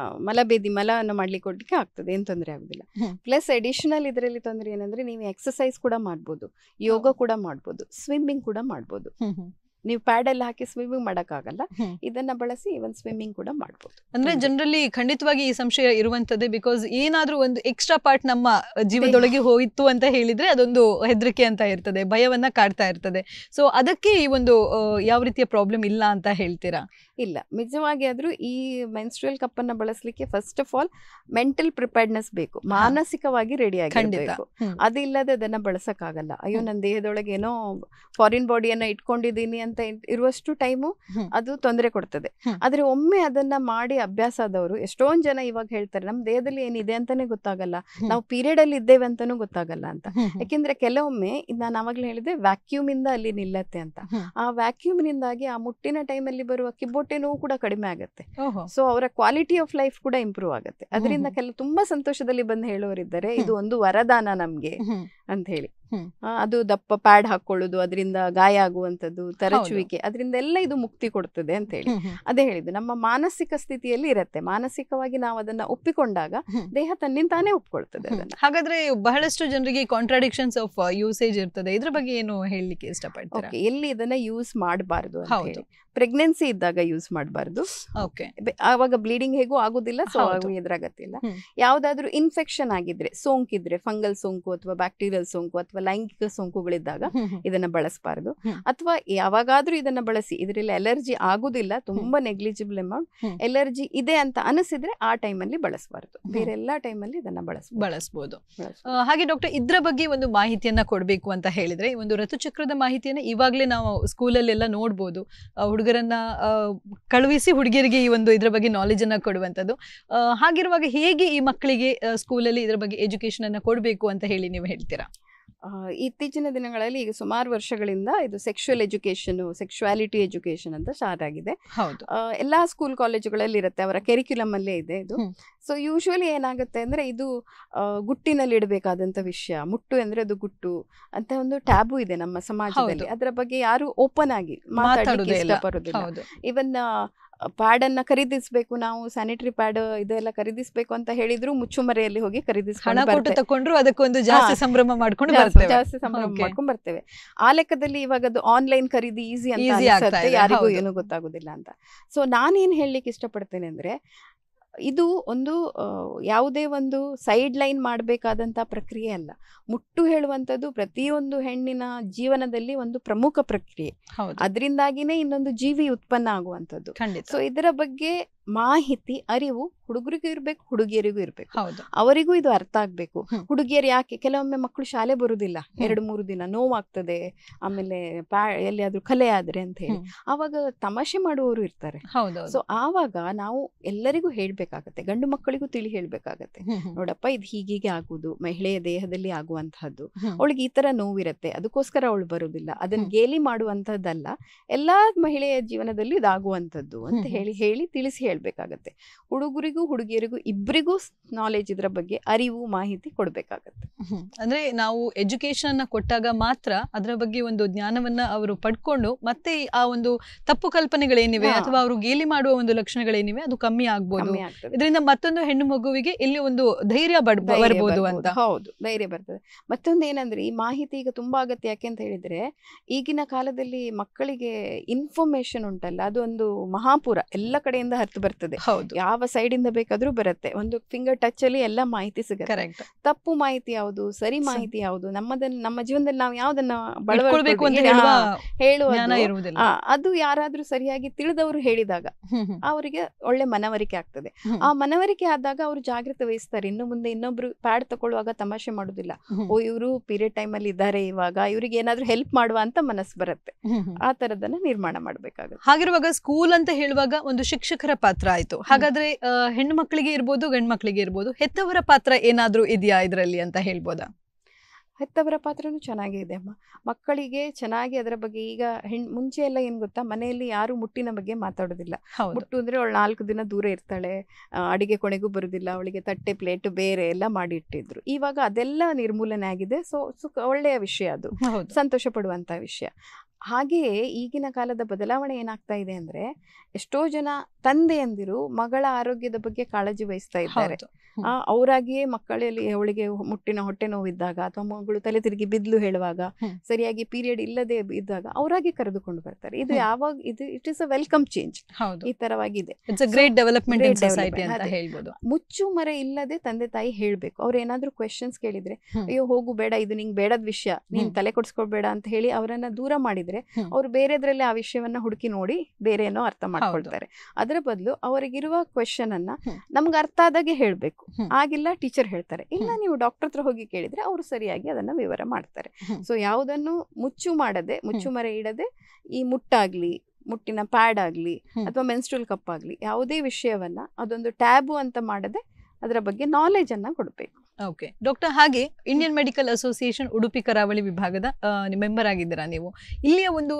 ಮಲವನ್ನು ಮಾಡ್ಲಿಕ್ಕೆ ಕೊಡ್ಲಿಕ್ಕೆ ಆಗ್ತದೆ, ಏನ್ ತೊಂದರೆ ಆಗುದಿಲ್ಲ. ಪ್ಲಸ್ ಅಡಿಷನಲ್ ಇದರಲ್ಲಿ ತೊಂದರೆ ಏನಂದ್ರೆ ನೀವು ಎಕ್ಸರ್ಸೈಸ್ ಕೂಡ ಮಾಡ್ಬೋದು, ಯೋಗ ಕೂಡ ಮಾಡ್ಬೋದು, ಸ್ವಿಮ್ಮಿಂಗ್ ಕೂಡ ಮಾಡ್ಬೋದು. ನೀವು ಪ್ಯಾಡ್ ಎಲ್ಲ ಹಾಕಿ ಸ್ವಿಮ್ಮಿಂಗ್ ಮಾಡೋಕ್ಕಾಗಲ್ಲ, ಇದನ್ನ ಬಳಸಿ ಇವನ್ ಸ್ವಿಮ್ಮಿಂಗ್ ಕೂಡ ಮಾಡ್ಬೋದು. ಅಂದ್ರೆ ಜನರಲಿ ಖಂಡಿತವಾಗಿ ಈ ಸಂಶಯ ಇರುವಂತದ್ದೇ. ಬಿಕಾಸ್ ಏನಾದ್ರೂ ಒಂದು ಎಕ್ಸ್ಟ್ರಾ ಪಾರ್ಟ್ ನಮ್ಮ ಜೀವದೊಳಗೆ ಹೋಯಿತು ಅಂತ ಹೇಳಿದ್ರೆ ಅದೊಂದು ಹೆದರಿಕೆ ಅಂತ ಇರ್ತದೆ, ಭಯವನ್ನ ಕಾಡ್ತಾ ಇರ್ತದೆ. ಸೊ ಅದಕ್ಕೆ ಈ ಒಂದು ಯಾವ ರೀತಿಯ ಪ್ರಾಬ್ಲಮ್ ಇಲ್ಲ ಅಂತ ಹೇಳ್ತೀರಾ? ಇಲ್ಲ, ನಿಜವಾಗಿ ಆದ್ರೂ ಈ ಮೆನ್ಸ್ಟ್ರುಯಲ್ ಕಪ್ ಅನ್ನ ಬಳಸಲಿಕ್ಕೆ first of all mental preparedness ಬೇಕು, ಮಾನಸಿಕವಾಗಿ ರೆಡಿ ಆಗಿರಬೇಕು. ಅದಿಲ್ಲದೆ ಅದನ್ನ ಬಳಸಕ್ಕಾಗಲ್ಲ. ಅಯ್ಯೋ ನನ್ನ ದೇಹದೊಳಗೆ ಏನೋ ಫಾರಿನ್ ಬಾಡಿಯನ್ನ ಇಟ್ಕೊಂಡಿದ್ದೀನಿ ಅಂತ ಇರುವಷ್ಟು ಟೈಮು ಅದು ತೊಂದರೆ ಕೊಡ್ತದೆ. ಆದ್ರೆ ಒಮ್ಮೆ ಅದನ್ನ ಮಾಡಿ ಅಭ್ಯಾಸ ಆದವರು ಎಷ್ಟೊಂದ್ ಜನ ಇವಾಗ ಹೇಳ್ತಾರೆ ನಮ್ಮ ದೇಹದಲ್ಲಿ ಏನಿದೆ ಅಂತಾನೆ ಗೊತ್ತಾಗಲ್ಲ, ನಾವು ಪೀರಿಯಡ್ ಅಲ್ಲಿ ಇದ್ದೇವೆ ಅಂತಾನೂ ಗೊತ್ತಾಗಲ್ಲ ಅಂತ. ಯಾಕೆಂದ್ರೆ ಕೆಲವೊಮ್ಮೆ ನಾನು ಅವಾಗ್ಲೇ ಹೇಳಿದೆ ವ್ಯಾಕ್ಯೂಮ್ ಇಂದ ಅಲ್ಲಿ ನಿಲ್ಲತ್ತೆ ಅಂತ. ಆ ವ್ಯಾಕ್ಯೂಮ್ ನಿಂದಾಗಿ ಆ ಮುಟ್ಟಿನ ಟೈಮಲ್ಲಿ ಬರುವ ಕಿಬ್ಬೊಟ್ಟೆ ನೋವು ಕೂಡ ಕಡಿಮೆ ಆಗುತ್ತೆ. ಸೊ ಅವರ ಕ್ವಾಲಿಟಿ ಆಫ್ ಲೈಫ್ ಕೂಡ ಇಂಪ್ರೂವ್ ಆಗುತ್ತೆ. ಅದರಿಂದ ತುಂಬಾ ಸಂತೋಷದಲ್ಲಿ ಬಂದು ಹೇಳೋರಿದ್ದಾರೆ ಇದು ಒಂದು ವರದಾನ ನಮ್ಗೆ ಅಂತ ಹೇಳಿ. ಅದು ದಪ್ಪ ಪ್ಯಾಡ್ ಹಾಕೊಳ್ಳೋದು, ಅದರಿಂದ ಗಾಯ ಆಗುವಂತದ್ದು, ತರಚುವಿಕೆ, ಅದರಿಂದ ಎಲ್ಲ ಇದು ಮುಕ್ತಿ ಕೊಡ್ತದೆ ಅಂತ ಹೇಳಿ. ಅದೇ ಹೇಳಿದ್ದು ನಮ್ಮ ಮಾನಸಿಕ ಸ್ಥಿತಿಯಲ್ಲಿ ಇರುತ್ತೆ. ಮಾನಸಿಕವಾಗಿ ನಾವು ಅದನ್ನ ಒಪ್ಪಿಕೊಂಡಾಗ ದೇಹ ತನ್ನಿಂತಾನೇ ಒಪ್ಕೊಳ್ತದೆ ಅದನ್ನ. ಹಾಗಾದ್ರೆ ಬಹಳಷ್ಟು ಜನರಿಗೆ ಕಾಂಟ್ರಾಡಿಕ್ಷನ್ಸ್ ಆಫ್ ಯೂಸೇಜ್ ಇರ್ತದೆ, ಇದ್ರ ಬಗ್ಗೆ ಏನು ಹೇಳಲಿಕ್ಕೆ ಇಷ್ಟಪಡ್ತೀರಾ? ಎಲ್ಲಿ ಇದನ್ನ ಯೂಸ್ ಮಾಡಬಾರ್ದು ಅಂತ ಹೇಳಿ. ಪ್ರೆಗ್ನೆನ್ಸಿ ಇದ್ದಾಗ ಯೂಸ್ ಮಾಡಬಾರ್ದು. ಆವಾಗ ಬ್ಲೀಡಿಂಗ್ ಹೇಗೂ ಆಗುದಿಲ್ಲ, ಸೊ ಎದುರಾಗತ್ತಿಲ್ಲ. ಯಾವ್ದಾದ್ರು ಇನ್ಫೆಕ್ಷನ್ ಆಗಿದ್ರೆ, ಸೋಂಕಿದ್ರೆ, ಫಂಗಲ್ ಸೋಂಕು ಅಥವಾ ಬ್ಯಾಕ್ಟೀರಿಯಲ್ ಸೋಂಕು ಅಥವಾ ಲೈಂಗಿಕ ಸೋಂಕುಗಳಿದ್ದಾಗ ಇದನ್ನ ಬಳಸಬಾರದು. ಅಥವಾ ಯಾವಾಗಾದ್ರೂ ಇದನ್ನ ಬಳಸಿ ಇದರಲ್ಲಿ ಅಲರ್ಜಿ ಆಗುದಿಲ್ಲ, ತುಂಬಾ ನೆಗ್ಲಿಜಿಬಲ್ ಅಮೌಂಟ್ ಎಲರ್ಜಿ ಇದೆ ಅಂತ ಅನಿಸಿದ್ರೆ ಆ ಟೈಮಲ್ಲಿ ಬಳಸಬಾರದು. ಬೇರೆ ಎಲ್ಲಾ ಟೈಮಲ್ಲಿ ಇದನ್ನ ಬಳಸಬಹುದು. ಹಾಗೆ ಡಾಕ್ಟರ್, ಇದ್ರ ಬಗ್ಗೆ ಒಂದು ಮಾಹಿತಿಯನ್ನ ಕೊಡಬೇಕು ಅಂತ ಹೇಳಿದ್ರೆ, ಒಂದು ಋತುಚಕ್ರದ ಮಾಹಿತಿಯನ್ನ ಇವಾಗಲೇ ನಾವು ಸ್ಕೂಲಲ್ಲೆಲ್ಲ ನೋಡ್ಬೋದು. ಹುಡುಗರನ್ನ ಕಳುಹಿಸಿ ಹುಡುಗಿಯರಿಗೆ ಈ ಒಂದು ಇದ್ರ ಬಗ್ಗೆ ನಾಲೆಜ್ ಅನ್ನ ಕೊಡುವಂಥದ್ದು. ಹಾಗಿರುವಾಗ ಹೇಗೆ ಈ ಮಕ್ಕಳಿಗೆ ಸ್ಕೂಲಲ್ಲಿ ಇದ್ರ ಬಗ್ಗೆ ಎಜುಕೇಶನ್ ಅನ್ನ ಕೊಡಬೇಕು ಅಂತ ಹೇಳಿ ನೀವು ಹೇಳ್ತೀರಾ? ಇತ್ತೀಚಿನ ದಿನಗಳಲ್ಲಿ ಈಗ ಸುಮಾರು ವರ್ಷಗಳಿಂದ ಇದು ಸೆಕ್ಷುವಲ್ ಎಜುಕೇಶನ್, ಸೆಕ್ಷುವಾಲಿಟಿ ಎಜುಕೇಶನ್ ಅಂತ ಸ್ಟಾರ್ಟ್ ಆಗಿದೆ. ಎಲ್ಲಾ ಸ್ಕೂಲ್ ಕಾಲೇಜುಗಳಲ್ಲಿ ಇರುತ್ತೆ, ಅವರ ಕೆರಿಕ್ಯುಲಮ್ ಅಲ್ಲೇ ಇದೆ ಇದು. ಸೊ ಯೂಶುವಲಿ ಏನಾಗುತ್ತೆ ಅಂದ್ರೆ ಇದು ಗುಟ್ಟಿನಲ್ಲಿ ಇಡಬೇಕಾದಂತ ವಿಷಯ. ಮುಟ್ಟು ಅಂದ್ರೆ ಅದು ಗುಟ್ಟು ಅಂತ ಒಂದು ಟ್ಯಾಬು ಇದೆ ನಮ್ಮ ಸಮಾಜದಲ್ಲಿ. ಅದರ ಬಗ್ಗೆ ಯಾರು ಓಪನ್ ಆಗಿ ಮಾತಾಡಲಿಕ್ಕೆ ಇಷ್ಟಪಡೋದಿಲ್ಲ. ಇವನ್ ಪ್ಯಾಡ್ ಅನ್ನ ಖರೀದಿಸಬೇಕು, ನಾವು ಸ್ಯಾನಿಟರಿ ಪ್ಯಾಡ್ ಇದೆಲ್ಲ ಖರೀದಿಸಬೇಕು ಅಂತ ಹೇಳಿದ್ರು ಮುಚ್ಚುಮರೆಯಲ್ಲಿ ಹೋಗಿ ಖರೀದಿಸ್ಕೊಂಡು ಅದಕ್ಕೊಂದು ಜಾಸ್ತಿ ಸಂಭ್ರಮ ಮಾಡ್ಕೊಂಡು ಬರ್ತೇವೆ. ಆ ಲೆಕ್ಕದಲ್ಲಿ ಇವಾಗ ಅದು ಆನ್ಲೈನ್ ಖರೀದಿ ಈಸಿ ಅಂತ ಅನ್ಸುತ್ತೆ, ಯಾರಿಗೂ ಏನು ಗೊತ್ತಾಗುದಿಲ್ಲ ಅಂತ. ಸೊ ನಾನೇನ್ ಹೇಳಲಿಕ್ಕೆ ಇಷ್ಟಪಡ್ತೇನೆ ಅಂದ್ರೆ ಇದು ಒಂದು ಯಾವುದೇ ಒಂದು ಸೈಡ್ ಲೈನ್ ಮಾಡಬೇಕಾದಂತ ಪ್ರಕ್ರಿಯೆ ಅಲ್ಲ. ಮುಟ್ಟು ಹೇಳುವಂಥದ್ದು ಪ್ರತಿಯೊಂದು ಹೆಣ್ಣಿನ ಜೀವನದಲ್ಲಿ ಒಂದು ಪ್ರಮುಖ ಪ್ರಕ್ರಿಯೆ. ಅದರಿಂದಾಗಿನೇ ಇನ್ನೊಂದು ಜೀವಿ ಉತ್ಪನ್ನ ಆಗುವಂಥದ್ದು. ಸೊ ಇದರ ಬಗ್ಗೆ ಮಾಹಿತಿ, ಅರಿವು ಹುಡುಗರಿಗೂ ಇರ್ಬೇಕು, ಹುಡುಗಿಯರಿಗೂ ಇರ್ಬೇಕು. ಅವರಿಗೂ ಇದು ಅರ್ಥ ಆಗ್ಬೇಕು. ಹುಡುಗಿಯರು ಯಾಕೆ ಕೆಲವೊಮ್ಮೆ ಮಕ್ಕಳು ಶಾಲೆ ಬರುದಿಲ್ಲ, 2-3 ದಿನ ನೋವಾಗ್ತದೆ, ಆಮೇಲೆ ಎಲ್ಲಿಯಾದ್ರೂ ಕಲೆ ಆದ್ರೆ ಅಂತ ಹೇಳಿ ಆವಾಗ ತಮಾಷೆ ಮಾಡುವವರು ಇರ್ತಾರೆ. ಸೊ ಆವಾಗ ನಾವು ಎಲ್ಲರಿಗೂ ಹೇಳ್ಬೇಕಾಗತ್ತೆ, ಗಂಡು ಮಕ್ಕಳಿಗೂ ತಿಳಿ ಹೇಳ್ಬೇಕಾಗತ್ತೆ. ನೋಡಪ್ಪ ಇದು ಹೀಗೀಗೆ ಆಗುದು, ಮಹಿಳೆಯ ದೇಹದಲ್ಲಿ ಆಗುವಂತಹದ್ದು, ಅವಳಿಗೆ ಈ ತರ ನೋವಿರತ್ತೆ, ಅದಕ್ಕೋಸ್ಕರ ಅವಳು ಬರುದಿಲ್ಲ, ಅದನ್ನ ಗೇಲಿ ಮಾಡುವಂತಹದ್ದಲ್ಲ, ಎಲ್ಲಾ ಮಹಿಳೆಯ ಜೀವನದಲ್ಲಿ ಇದಾಗುವಂಥದ್ದು ಅಂತ ಹೇಳಿ ತಿಳಿಸಿ ಹೇಳ್ಬೇಕಾಗತ್ತೆ. ಹುಡುಗರಿಗೂ ಹುಡುಗಿಯರಿಗೂ ಇಬ್ಬರಿಗೂ ನಾಲೆಜ್ ಇದ್ರ ಬಗ್ಗೆ ಅರಿವು, ಮಾಹಿತಿ ಕೊಡ್ಬೇಕಾಗತ್ತೆ. ಅಂದ್ರೆ ನಾವು ಎಜುಕೇಶನ್ ಕೊಟ್ಟಾಗ ಮಾತ್ರ ಅದರ ಬಗ್ಗೆ ಒಂದು ಜ್ಞಾನವನ್ನ ಅವರು ಪಡ್ಕೊಂಡು ಮತ್ತೆ ಆ ಒಂದು ತಪ್ಪು ಕಲ್ಪನೆಗಳೇನಿವೆ ಅಥವಾ ಅವರು ಗೇಲಿ ಮಾಡುವ ಒಂದು ಲಕ್ಷಣಗಳೇನಿವೆ ಅದು ಕಮ್ಮಿ ಆಗ್ಬೋದು. ಇದರಿಂದ ಮತ್ತೊಂದು ಹೆಣ್ಣು ಮಗುವಿಗೆ ಇಲ್ಲಿ ಒಂದು ಧೈರ್ಯ ಬರ್ಬೋದು ಅಂತ. ಹೌದು, ಧೈರ್ಯ ಬರ್ತದೆ. ಮತ್ತೊಂದು ಏನಂದ್ರೆ ಈ ಮಾಹಿತಿ ಈಗ ತುಂಬಾ ಅಗತ್ಯ. ಯಾಕೆ ಅಂತ ಹೇಳಿದ್ರೆ ಈಗಿನ ಕಾಲದಲ್ಲಿ ಮಕ್ಕಳಿಗೆ ಇನ್ಫಾರ್ಮೇಶನ್ ಉಂಟಲ್ಲ, ಅದು ಒಂದು ಮಹಾಪುರ, ಎಲ್ಲ ಕಡೆಯಿಂದ ಹರಿದು ಬರ್ತದೆ. ಯಾವ ಸೈಡ್ ಇಂದ ಬೇಕಾದ್ರೂ ಬರುತ್ತೆ, ಒಂದು ಫಿಂಗರ್ ಟಚ್ ಅಲ್ಲಿ ಎಲ್ಲ ಮಾಹಿತಿ ಸಿಗುತ್ತೆ. ತಪ್ಪು ಮಾಹಿತಿ ಯಾವುದು, ಸರಿ ಮಾಹಿತಿ ಯಾವುದು, ನಮ್ಮ ಜೀವನದಲ್ಲಿ ನಾವು ಯಾವ್ದನ್ನ ಬಳಸಬೇಕು ಅಂತ ಹೇಳುವುದು, ಅದು ಯಾರಾದ್ರೂ ಸರಿಯಾಗಿ ತಿಳಿದವರು ಹೇಳಿದಾಗ ಅವರಿಗೆ ಒಳ್ಳೆ ಮನವರಿಕೆ ಆಗ್ತದೆ. ಆ ಮನವರಿಕೆ ಆದಾಗ ಅವರು ಜಾಗೃತಿ ವಹಿಸ್ತಾರೆ. ಇನ್ನು ಮುಂದೆ ಇನ್ನೊಬ್ರು ಪ್ಯಾಡ್ ತಗೊಳ್ಳುವಾಗ ತಮಾಷೆ ಮಾಡುದಿಲ್ಲ, ಓ ಇವರು ಪೀರಿಯಡ್ ಟೈಮ್ ಅಲ್ಲಿ ಇದ್ದಾರೆ, ಇವಾಗ ಇವರಿಗೆ ಏನಾದ್ರೂ ಹೆಲ್ಪ್ ಮಾಡುವ ಅಂತ ಮನಸ್ಸು ಬರುತ್ತೆ. ಆ ತರದನ್ನ ನಿರ್ಮಾಣ ಮಾಡ್ಬೇಕಾಗುತ್ತೆ. ಹಾಗಿರುವಾಗ ಸ್ಕೂಲ್ ಅಂತ ಹೇಳುವಾಗ ಒಂದು ಶಿಕ್ಷಕರ ಪಾತ್ರ ಆಯ್ತು. ಹಾಗಾದ್ರೆ ಹೆಣ್ಣು ಮಕ್ಕಳಿಗೆ ಇರ್ಬೋದು, ಗಂಡು ಮಕ್ಕಳಿಗೆ ಇರ್ಬೋದು, ಹೆತ್ತವರ ಪಾತ್ರ ಏನಾದ್ರೂ ಇದೆಯಾ ಇದರಲ್ಲಿ ಅಂತ ಹೇಳ್ಬೋದಾ? ಹೆತ್ತವರ ಪಾತ್ರನೂ ಚೆನ್ನಾಗೇ ಇದೆ ಅಮ್ಮ. ಮಕ್ಕಳಿಗೆ ಚೆನ್ನಾಗಿ ಅದರ ಬಗ್ಗೆ ಈಗ ಮುಂಚೆ ಎಲ್ಲ ಏನ್ ಗೊತ್ತಾ, ಮನೆಯಲ್ಲಿ ಯಾರು ಮುಟ್ಟಿನ ಬಗ್ಗೆ ಮಾತಾಡೋದಿಲ್ಲ. ಮುಟ್ಟು ಅಂದ್ರೆ ಅವಳು 4 ದಿನ ದೂರ ಇರ್ತಾಳೆ, ಅಡಿಗೆ ಕೊನೆಗೂ ಬರುದಿಲ್ಲ, ಅವಳಿಗೆ ತಟ್ಟೆ ಪ್ಲೇಟ್ ಬೇರೆ ಎಲ್ಲ ಮಾಡಿ ಇಟ್ಟಿದ್ರು. ಇವಾಗ ಅದೆಲ್ಲ ನಿರ್ಮೂಲನೆ ಆಗಿದೆ. ಸೊ ಒಳ್ಳೆಯ ವಿಷಯ, ಅದು ಸಂತೋಷ ಪಡುವಂತ ವಿಷಯ. ಹಾಗೆಯೇ ಈಗಿನ ಕಾಲದ ಬದಲಾವಣೆ ಏನಾಗ್ತಾ ಇದೆ ಅಂದ್ರೆ ಎಷ್ಟೋ ಜನ ತಂದೆಯಂದಿರು ಮಗಳ ಆರೋಗ್ಯದ ಬಗ್ಗೆ ಕಾಳಜಿ ವಹಿಸ್ತಾ ಇದ್ದಾರೆ. ಅವರಾಗಿಯೇ ಮಕ್ಕಳಲ್ಲಿ ಅವಳಿಗೆ ಹೊಟ್ಟೆ ನೋವಿದ್ದಾಗ ಅಥವಾ ಮಗಳು ತಲೆ ತಿರುಗಿ ಬಿದ್ಲು ಹೇಳುವಾಗ, ಸರಿಯಾಗಿ ಪೀರಿಯಡ್ ಇಲ್ಲದೆ ಇದ್ದಾಗ ಅವರಾಗಿ ಕರೆದುಕೊಂಡು ಬರ್ತಾರೆ. ಇದು ಯಾವಾಗ it is a welcome change. ಈ ತರವಾಗಿದೆ. ಮುಚ್ಚು ಮರೆ ಇಲ್ಲದೆ ತಂದೆ ತಾಯಿ ಹೇಳ್ಬೇಕು. ಅವ್ರು ಏನಾದ್ರು ಕ್ವೆಶನ್ಸ್ ಕೇಳಿದ್ರೆ, ಅಯ್ಯೋ ಹೋಗು ಬೇಡ, ಇದು ನಿಂಗೆ ಬೇಡದ ವಿಷಯ, ನೀನ್ ತಲೆ ಕೊಡ್ಸ್ಕೊಳ್ಬೇಡ ಅಂತ ಹೇಳಿ ಅವರನ್ನ ದೂರ ಮಾಡಿದ್ರೆ ಅವ್ರು ಬೇರೆದ್ರಲ್ಲಿ ಆ ವಿಷಯವನ್ನ ಹುಡುಕಿ ನೋಡಿ ಬೇರೆ ಏನೋ ಅರ್ಥ ಮಾಡ್ಕೊಳ್ತಾರೆ. ಅದರ ಬದಲು ಅವರಿಗಿರುವ ಕ್ವೆಶನ್ ಅನ್ನ ನಮ್ಗೆ ಅರ್ಥ ಆದಾಗೆ ಹೇಳ್ಬೇಕು. ಆಗಿಲ್ಲ ಟೀಚರ್ ಹೇಳ್ತಾರೆ, ಇಲ್ಲ ನೀವು ಡಾಕ್ಟರ್ ಹತ್ರ ಹೋಗಿ ಕೇಳಿದ್ರೆ ಅವರು ಸರಿಯಾಗಿ ಅದನ್ನ ವಿವರ ಮಾಡ್ತಾರೆ. ಸೊ ಯಾವುದನ್ನು ಮುಚ್ಚು ಮರೆ ಇಡದೆ, ಈ ಮುಟ್ಟಾಗ್ಲಿ, ಮುಟ್ಟಿನ ಪ್ಯಾಡ್ ಆಗ್ಲಿ ಅಥವಾ ಮೆನ್ಸ್ಟ್ರಲ್ ಕಪ್ ಆಗ್ಲಿ, ಯಾವುದೇ ವಿಷಯವನ್ನ ಅದೊಂದು ಟ್ಯಾಬು ಅಂತ ಮಾಡದೆ ಅದರ ಬಗ್ಗೆ ನಾಲೆಜ್ ಅನ್ನ ಕೊಡಬೇಕು. ಓಕೆ ಡಾಕ್ಟರ್, ಹಾಗೆ ಇಂಡಿಯನ್ ಮೆಡಿಕಲ್ ಅಸೋಸಿಯೇಷನ್ ಉಡುಪಿ ಕರಾವಳಿ ವಿಭಾಗದ ಮೆಂಬರ್ ಆಗಿದ್ದೀರಾ ನೀವು. ಇಲ್ಲಿಯ ಒಂದು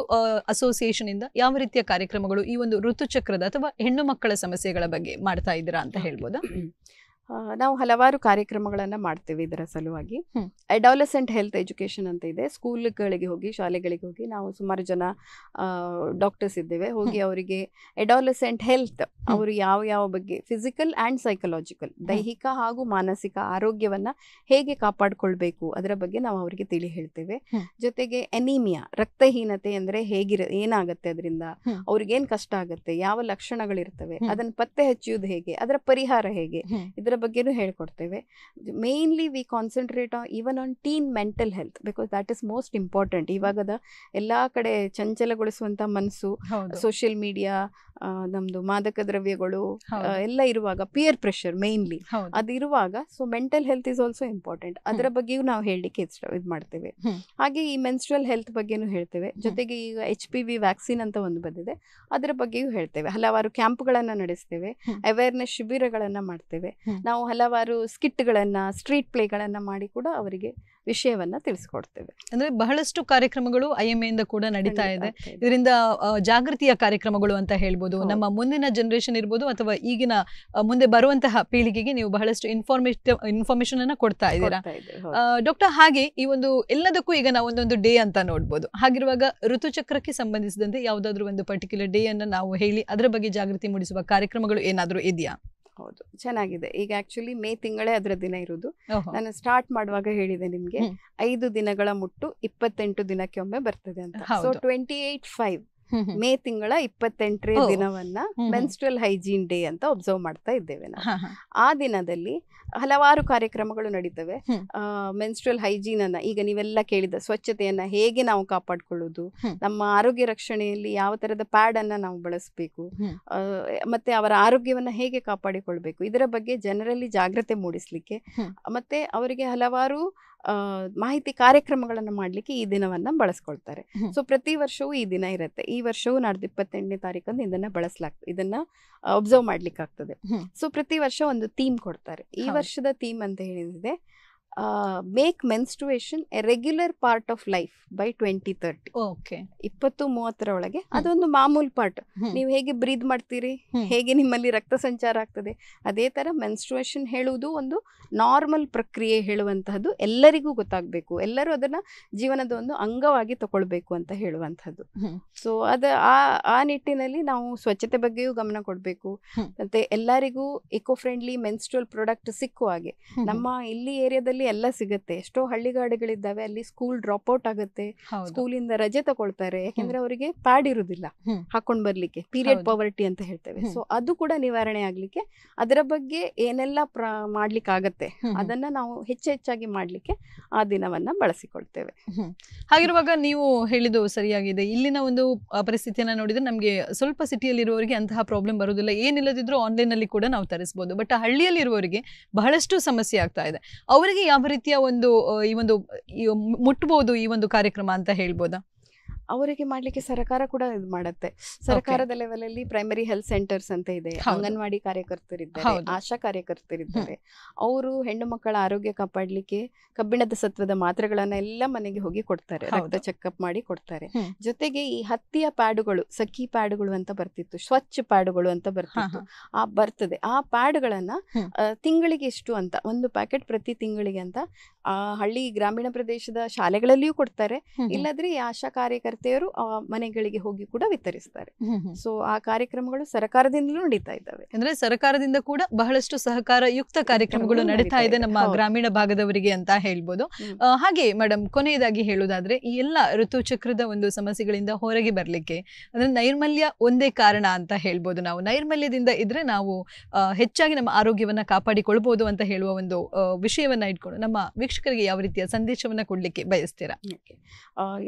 ಅಸೋಸಿಯೇಷನ್ ಇಂದ ಯಾವ ರೀತಿಯ ಕಾರ್ಯಕ್ರಮಗಳು ಈ ಒಂದು ಋತುಚಕ್ರದ ಅಥವಾ ಹೆಣ್ಣು ಮಕ್ಕಳ ಸಮಸ್ಯೆಗಳ ಬಗ್ಗೆ ಮಾಡ್ತಾ ಇದ್ದೀರಾ ಅಂತ ಹೇಳ್ಬೋದಾ? ನಾವು ಹಲವಾರು ಕಾರ್ಯಕ್ರಮಗಳನ್ನ ಮಾಡ್ತೇವೆ ಇದರ ಸಲುವಾಗಿ. ಅಡಾಲಸೆಂಟ್ ಹೆಲ್ತ್ ಎಜುಕೇಶನ್ ಅಂತ ಇದೆ. ಸ್ಕೂಲ್ಗಳಿಗೆ ಹೋಗಿ, ಶಾಲೆಗಳಿಗೆ ಹೋಗಿ ನಾವು ಸುಮಾರು ಜನ ಡಾಕ್ಟರ್ಸ್ ಇದ್ದೇವೆ, ಹೋಗಿ ಅವರಿಗೆ ಅಡಾಲಸೆಂಟ್ ಹೆಲ್ತ್, ಅವರು ಯಾವ ಬಗ್ಗೆ ಫಿಸಿಕಲ್ ಆ್ಯಂಡ್ ಸೈಕಲಾಜಿಕಲ್, ದೈಹಿಕ ಹಾಗೂ ಮಾನಸಿಕ ಆರೋಗ್ಯವನ್ನ ಹೇಗೆ ಕಾಪಾಡಿಕೊಳ್ಬೇಕು ಅದರ ಬಗ್ಗೆ ನಾವು ಅವರಿಗೆ ತಿಳಿ ಹೇಳ್ತೇವೆ. ಜೊತೆಗೆ ಅನೀಮಿಯಾ, ರಕ್ತಹೀನತೆ ಅಂದ್ರೆ ಏನಾಗುತ್ತೆ, ಅದರಿಂದ ಅವ್ರಿಗೇನ್ ಕಷ್ಟ ಆಗುತ್ತೆ, ಯಾವ ಲಕ್ಷಣಗಳಿರ್ತವೆ, ಅದನ್ನ ಪತ್ತೆ ಹಚ್ಚುವುದು ಹೇಗೆ, ಅದರ ಪರಿಹಾರ ಹೇಗೆ, ಇದರ ಬಗ್ಗೆನೂ ಹೇಳ್ಕೊಡ್ತೇವೆ. Mainly we concentrate even on teen mental health, because that is most important. ಇವಾಗದ ಎಲ್ಲಾ ಕಡೆ ಚಂಚಲಗೊಳಿಸುವಂತ ಮನಸ್ಸು, ಸೋಷಿಯಲ್ ಮೀಡಿಯಾ, ನಮ್ದು ಮಾದಕ ದ್ರವ್ಯಗಳು ಎಲ್ಲ ಇರುವಾಗ, ಪಿಯರ್ ಪ್ರೆಷರ್ ಮೇನ್ಲಿ ಅದಿರುವಾಗ, so mental health is also important. ಅದರ ಬಗ್ಗೆಯೂ ನಾವು ಹೇಳಲಿಕ್ಕೆ ಇದು ಮಾಡ್ತೇವೆ. ಹಾಗೆ ಈ ಮೆನ್ಸ್ಟ್ರಲ್ ಹೆಲ್ತ್ ಬಗ್ಗೆನೂ ಹೇಳ್ತೇವೆ. ಜೊತೆಗೆ ಈಗ HPV ವ್ಯಾಕ್ಸಿನ್ ಅಂತ ಒಂದು ಬಂದಿದೆ, ಅದರ ಬಗ್ಗೆಯೂ ಹೇಳ್ತೇವೆ. ಹಲವಾರು ಕ್ಯಾಂಪ್ಗಳನ್ನ ನಡೆಸ್ತೇವೆ, ಅವೇರ್ನೆಸ್ ಶಿಬಿರಗಳನ್ನ ಮಾಡ್ತೇವೆ. ನಾವು ಹಲವಾರು ಸ್ಕಿಟ್ಗಳನ್ನ, ಸ್ಟ್ರೀಟ್ ಪ್ಲೇಗಳನ್ನ ಮಾಡಿ ಕೂಡ ಅವರಿಗೆ ವಿಷಯವನ್ನ ತಿಳಿಸ್ಕೊಡ್ತೇವೆ. ಅಂದ್ರೆ ಬಹಳಷ್ಟು ಕಾರ್ಯಕ್ರಮಗಳು IMA ಇಂದ ಕೂಡ ನಡೀತಾ ಇದೆ. ಇದರಿಂದ ಜಾಗೃತಿಯ ಕಾರ್ಯಕ್ರಮಗಳು ಅಂತ ಹೇಳ್ಬೋದು. ನಮ್ಮ ಮುಂದಿನ ಜನರೇಷನ್ ಇರ್ಬೋದು ಅಥವಾ ಈಗಿನ ಮುಂದೆ ಬರುವಂತಹ ಪೀಳಿಗೆಗೆ ನೀವು ಬಹಳಷ್ಟು ಇನ್ಫಾರ್ಮೇಶನ್ ಅನ್ನ ಕೊಡ್ತಾ ಇದ್ದೀರಾ ಡಾಕ್ಟರ್. ಹಾಗೆ ಈ ಒಂದು ಎಲ್ಲದಕ್ಕೂ ಈಗ ನಾವು ಒಂದೊಂದು ಡೇ ಅಂತ ನೋಡ್ಬೋದು. ಹಾಗಿರುವಾಗ ಋತುಚಕ್ರಕ್ಕೆ ಸಂಬಂಧಿಸಿದಂತೆ ಯಾವುದಾದ್ರೂ ಒಂದು ಪರ್ಟಿಕ್ಯುಲರ್ ಡೇ ಅನ್ನ ನಾವು ಹೇಳಿ ಅದರ ಬಗ್ಗೆ ಜಾಗೃತಿ ಮೂಡಿಸುವ ಕಾರ್ಯಕ್ರಮಗಳು ಏನಾದ್ರೂ ಇದೆಯಾ? ಹೌದು, ಚೆನ್ನಾಗಿದೆ. ಈಗ ಆಕ್ಚುಲಿ ಮೇ ತಿಂಗಳೇ ಅದರ ದಿನ ಇರುವುದು. ನಾನು ಸ್ಟಾರ್ಟ್ ಮಾಡುವಾಗ ಹೇಳಿದೆ ನಿಮ್ಗೆ 5 ದಿನಗಳ ಮುಟ್ಟು 28 ದಿನಕ್ಕೆ ಒಮ್ಮೆ ಬರ್ತದೆ ಅಂತ. ಸೊ 28/5 ಮೇ ತಿಂಗಳ 28ನೇ ದಿನವನ್ನ ಮೆನ್ಸ್ಟ್ರಲ್ ಹೈಜೀನ್ ಡೇ ಅಂತ ಒಬ್ಸರ್ವ್ ಮಾಡ್ತಾ ಇದ್ದೇವೆ ನಾವು. ಆ ದಿನದಲ್ಲಿ ಹಲವಾರು ಕಾರ್ಯಕ್ರಮಗಳು ನಡೀತವೆ. ಮೆನ್ಸ್ಟ್ರಲ್ ಹೈಜೀನ್ ಅನ್ನ, ಈಗ ನೀವೆಲ್ಲ ಕೇಳಿದ ಸ್ವಚ್ಛತೆಯನ್ನ ಹೇಗೆ ನಾವು ಕಾಪಾಡ್ಕೊಳ್ಳೋದು, ನಮ್ಮ ಆರೋಗ್ಯ ರಕ್ಷಣೆಯಲ್ಲಿ ಯಾವ ತರದ ಪ್ಯಾಡ್ ಅನ್ನ ನಾವು ಬಳಸಬೇಕು, ಮತ್ತೆ ಅವರ ಆರೋಗ್ಯವನ್ನ ಹೇಗೆ ಕಾಪಾಡಿಕೊಳ್ಬೇಕು, ಇದರ ಬಗ್ಗೆ ಜನರಲ್ಲಿ ಜಾಗೃತಿ ಮೂಡಿಸ್ಲಿಕ್ಕೆ, ಮತ್ತೆ ಅವರಿಗೆ ಹಲವಾರು ಮಾಹಿತಿ ಕಾರ್ಯಕ್ರಮಗಳನ್ನು ಮಾಡ್ಲಿಕ್ಕೆ ಈ ದಿನವನ್ನ ಬಳಸ್ಕೊಳ್ತಾರೆ. ಸೊ ಪ್ರತಿ ವರ್ಷವೂ ಈ ದಿನ ಇರುತ್ತೆ. ಈ ವರ್ಷವೂ ನಾಡ್ದು 28ನೇ ತಾರೀಕಂದು ಇದನ್ನ ಒಬ್ಸರ್ವ್ ಮಾಡ್ಲಿಕ್ಕೆ ಆಗ್ತದೆ. ಸೊ ಪ್ರತಿ ವರ್ಷ ಒಂದು ಥೀಮ್ ಕೊಡ್ತಾರೆ. ಈ ವರ್ಷದ ಥೀಮ್ ಅಂತ ಹೇಳಿದ್ರೆ make menstruation A regular part of life by 2030. 2030 ಒಳಗೆ ಅದೊಂದು ಮಾಮೂಲ್ ಪಾರ್ಟ್. ನೀವು ಹೇಗೆ ಬ್ರೀದ್ ಮಾಡ್ತೀರಿ, ಹೇಗೆ ನಿಮ್ಮಲ್ಲಿ ರಕ್ತ ಸಂಚಾರ ಆಗ್ತದೆ, ಅದೇ ತರ ಮೆನ್ಸ್ಟ್ರುಯೇಷನ್ ಹೇಳುವುದು ಒಂದು ನಾರ್ಮಲ್ ಪ್ರಕ್ರಿಯೆ ಹೇಳುವಂತಹದ್ದು, ಎಲ್ಲರಿಗೂ ಗೊತ್ತಾಗಬೇಕು, ಎಲ್ಲರೂ ಅದನ್ನ ಜೀವನದ ಒಂದು ಅಂಗವಾಗಿ ತಗೊಳ್ಬೇಕು ಅಂತ ಹೇಳುವಂತಹದ್ದು. ಸೊ ಆ ನಿಟ್ಟಿನಲ್ಲಿ ನಾವು ಸ್ವಚ್ಛತೆ ಬಗ್ಗೆಯೂ ಗಮನ ಕೊಡಬೇಕು. ಮತ್ತೆ ಎಲ್ಲರಿಗೂ ಇಕೋ ಫ್ರೆಂಡ್ಲಿ ಮೆನ್ಸ್ಟ್ರುಯಲ್ ಪ್ರಾಡಕ್ಟ್ ಸಿಕ್ಕುವ ಹಾಗೆ, ನಮ್ಮ ಇಲ್ಲಿ ಏರಿಯಾದಲ್ಲಿ ಎಲ್ಲ ಸಿಗುತ್ತೆ. ಎಷ್ಟೋ ಹಳ್ಳಿಗಾಡುಗಳಿದ್ದಾವೆ, ಅಲ್ಲಿ ಸ್ಕೂಲ್ ಡ್ರಾಪ್ ಔಟ್ ಆಗುತ್ತೆ, ಸ್ಕೂಲಿಂದ ರಜೆ ತಗೊಳ್ತಾರೆ, ಯಾಕೆಂದ್ರೆ ಅವರಿಗೆ ಪ್ಯಾಡ್ ಇರುವುದಿಲ್ಲ ಹಾಕೊಂಡ್ ಬರ್ಲಿಕ್ಕೆ, ಪೀರಿಯಡ್ ಪವರ್ಟಿ ಅಂತ ಹೇಳ್ತೇವೆ. ಸೊ ಅದು ಕೂಡ ನಿವಾರಣೆ ಆಗ್ಲಿಕ್ಕೆ ಅದರ ಬಗ್ಗೆ ಏನೆಲ್ಲ ಮಾಡ್ಲಿಕ್ಕೆ ಆಗತ್ತೆ ಅದನ್ನ ನಾವು ಹೆಚ್ಚಾಗಿ ಮಾಡ್ಲಿಕ್ಕೆ ಆ ದಿನವನ್ನ ಬಳಸಿಕೊಳ್ತೇವೆ. ಹಾಗಿರುವಾಗ ನೀವು ಹೇಳಿದ್ದು ಸರಿಯಾಗಿದೆ. ಇಲ್ಲಿನ ಒಂದು ಪರಿಸ್ಥಿತಿಯನ್ನ ನೋಡಿದ್ರೆ ನಮ್ಗೆ ಸ್ವಲ್ಪ ಸಿಟಿಯಲ್ಲಿ ಇರುವವರಿಗೆ ಅಂತಹ ಪ್ರಾಬ್ಲಮ್ ಬರುವುದಿಲ್ಲ, ಏನಿಲ್ಲದಿದ್ರು ಆನ್ಲೈನ್ ಅಲ್ಲಿ ಕೂಡ ನಾವು ತರಿಸಬಹುದು. ಬಟ್ ಹಳ್ಳಿಯಲ್ಲಿ ಇರುವವರಿಗೆ ಬಹಳಷ್ಟು ಸಮಸ್ಯೆ ಆಗ್ತಾ ಇದೆ. ಅವರಿಗೆ ಯಾವ ರೀತಿಯ ಒಂದು ಮುಟ್ಬಹುದು ಈ ಒಂದು ಕಾರ್ಯಕ್ರಮ ಅಂತ ಹೇಳ್ಬೋದಾ? ಅವರಿಗೆ ಮಾಡ್ಲಿಕ್ಕೆ ಸರ್ಕಾರ ಕೂಡ ಇದು ಮಾಡುತ್ತೆ. ಸರ್ಕಾರದ ಲೆವೆಲ್ ಅಲ್ಲಿ ಪ್ರೈಮರಿ ಹೆಲ್ತ್ ಸೆಂಟರ್ಸ್ ಅಂತ ಇದೆ, ಅಂಗನವಾಡಿ ಕಾರ್ಯಕರ್ತರಿದ್ದಾರೆ, ಆಶಾ ಕಾರ್ಯಕರ್ತರಿದ್ದಾರೆ. ಅವರು ಹೆಣ್ಣು ಮಕ್ಕಳ ಆರೋಗ್ಯ ಕಾಪಾಡ್ಲಿಕ್ಕೆ ಕಬ್ಬಿಣದ ಸತ್ವದ ಮಾತ್ರೆಗಳನ್ನ ಎಲ್ಲ ಮನೆಗೆ ಹೋಗಿ ಕೊಡ್ತಾರೆ, ರಕ್ತ ಚೆಕ್ಅಪ್ ಮಾಡಿ ಕೊಡ್ತಾರೆ. ಜೊತೆಗೆ ಈ ಹತ್ತಿಯ ಪ್ಯಾಡುಗಳು, ಸಖಿ ಪ್ಯಾಡುಗಳು ಅಂತ ಬರ್ತಿತ್ತು, ಸ್ವಚ್ಛ ಪ್ಯಾಡುಗಳು ಅಂತ ಬರ್ತಿತ್ತು, ಬರ್ತದೆ. ಆ ಪ್ಯಾಡ್ಗಳನ್ನ ತಿಂಗಳಿಗೆ ಇಷ್ಟು ಅಂತ, ಒಂದು ಪ್ಯಾಕೆಟ್ ಪ್ರತಿ ತಿಂಗಳಿಗೆ ಅಂತ ಹಳ್ಳಿ ಗ್ರಾಮೀಣ ಪ್ರದೇಶದ ಶಾಲೆಗಳಲ್ಲಿಯೂ ಕೊಡ್ತಾರೆ. ಇಲ್ಲದ್ರೆ ಈ ಆಶಾ ಕಾರ್ಯಕರ್ತರು ಕಾರ್ಯಕರ್ತೆಯರು ಆ ಮನೆಗಳಿಗೆ ಹೋಗಿ ಕೂಡ ವಿತರಿಸ್ತಾರೆ. ಸೊ ಆ ಕಾರ್ಯಕ್ರಮಗಳು ಸರ್ಕಾರದಿಂದಲೂ ನಡೀತಾ ಇದ್ದಾವೆ. ಅಂದ್ರೆ ಸರ್ಕಾರದಿಂದ ಕೂಡ ಬಹಳಷ್ಟು ಸಹಕಾರಯುಕ್ತ ಕಾರ್ಯಕ್ರಮಗಳು ನಡೀತಾ ಇದೆ ನಮ್ಮ ಗ್ರಾಮೀಣ ಭಾಗದವರಿಗೆ ಅಂತ ಹೇಳ್ಬೋದು. ಹಾಗೆ ಮೇಡಮ್, ಕೊನೆಯದಾಗಿ ಹೇಳುವುದಾದ್ರೆ ಈ ಎಲ್ಲ ಋತುಚಕ್ರದ ಒಂದು ಸಮಸ್ಯೆಗಳಿಂದ ಹೊರಗೆ ಬರ್ಲಿಕ್ಕೆ ಅಂದ್ರೆ ನೈರ್ಮಲ್ಯ ಒಂದೇ ಕಾರಣ ಅಂತ ಹೇಳ್ಬೋದು. ನಾವು ನೈರ್ಮಲ್ಯದಿಂದ ಇದ್ರೆ ನಾವು ಹೆಚ್ಚಾಗಿ ನಮ್ಮ ಆರೋಗ್ಯವನ್ನ ಕಾಪಾಡಿಕೊಳ್ಬಹುದು ಅಂತ ಹೇಳುವ ಒಂದು ವಿಷಯವನ್ನ ಇಟ್ಕೊಂಡು ನಮ್ಮ ವೀಕ್ಷಕರಿಗೆ ಯಾವ ರೀತಿಯ ಸಂದೇಶವನ್ನ ಕೊಡ್ಲಿಕ್ಕೆ ಬಯಸ್ತೀರಾ?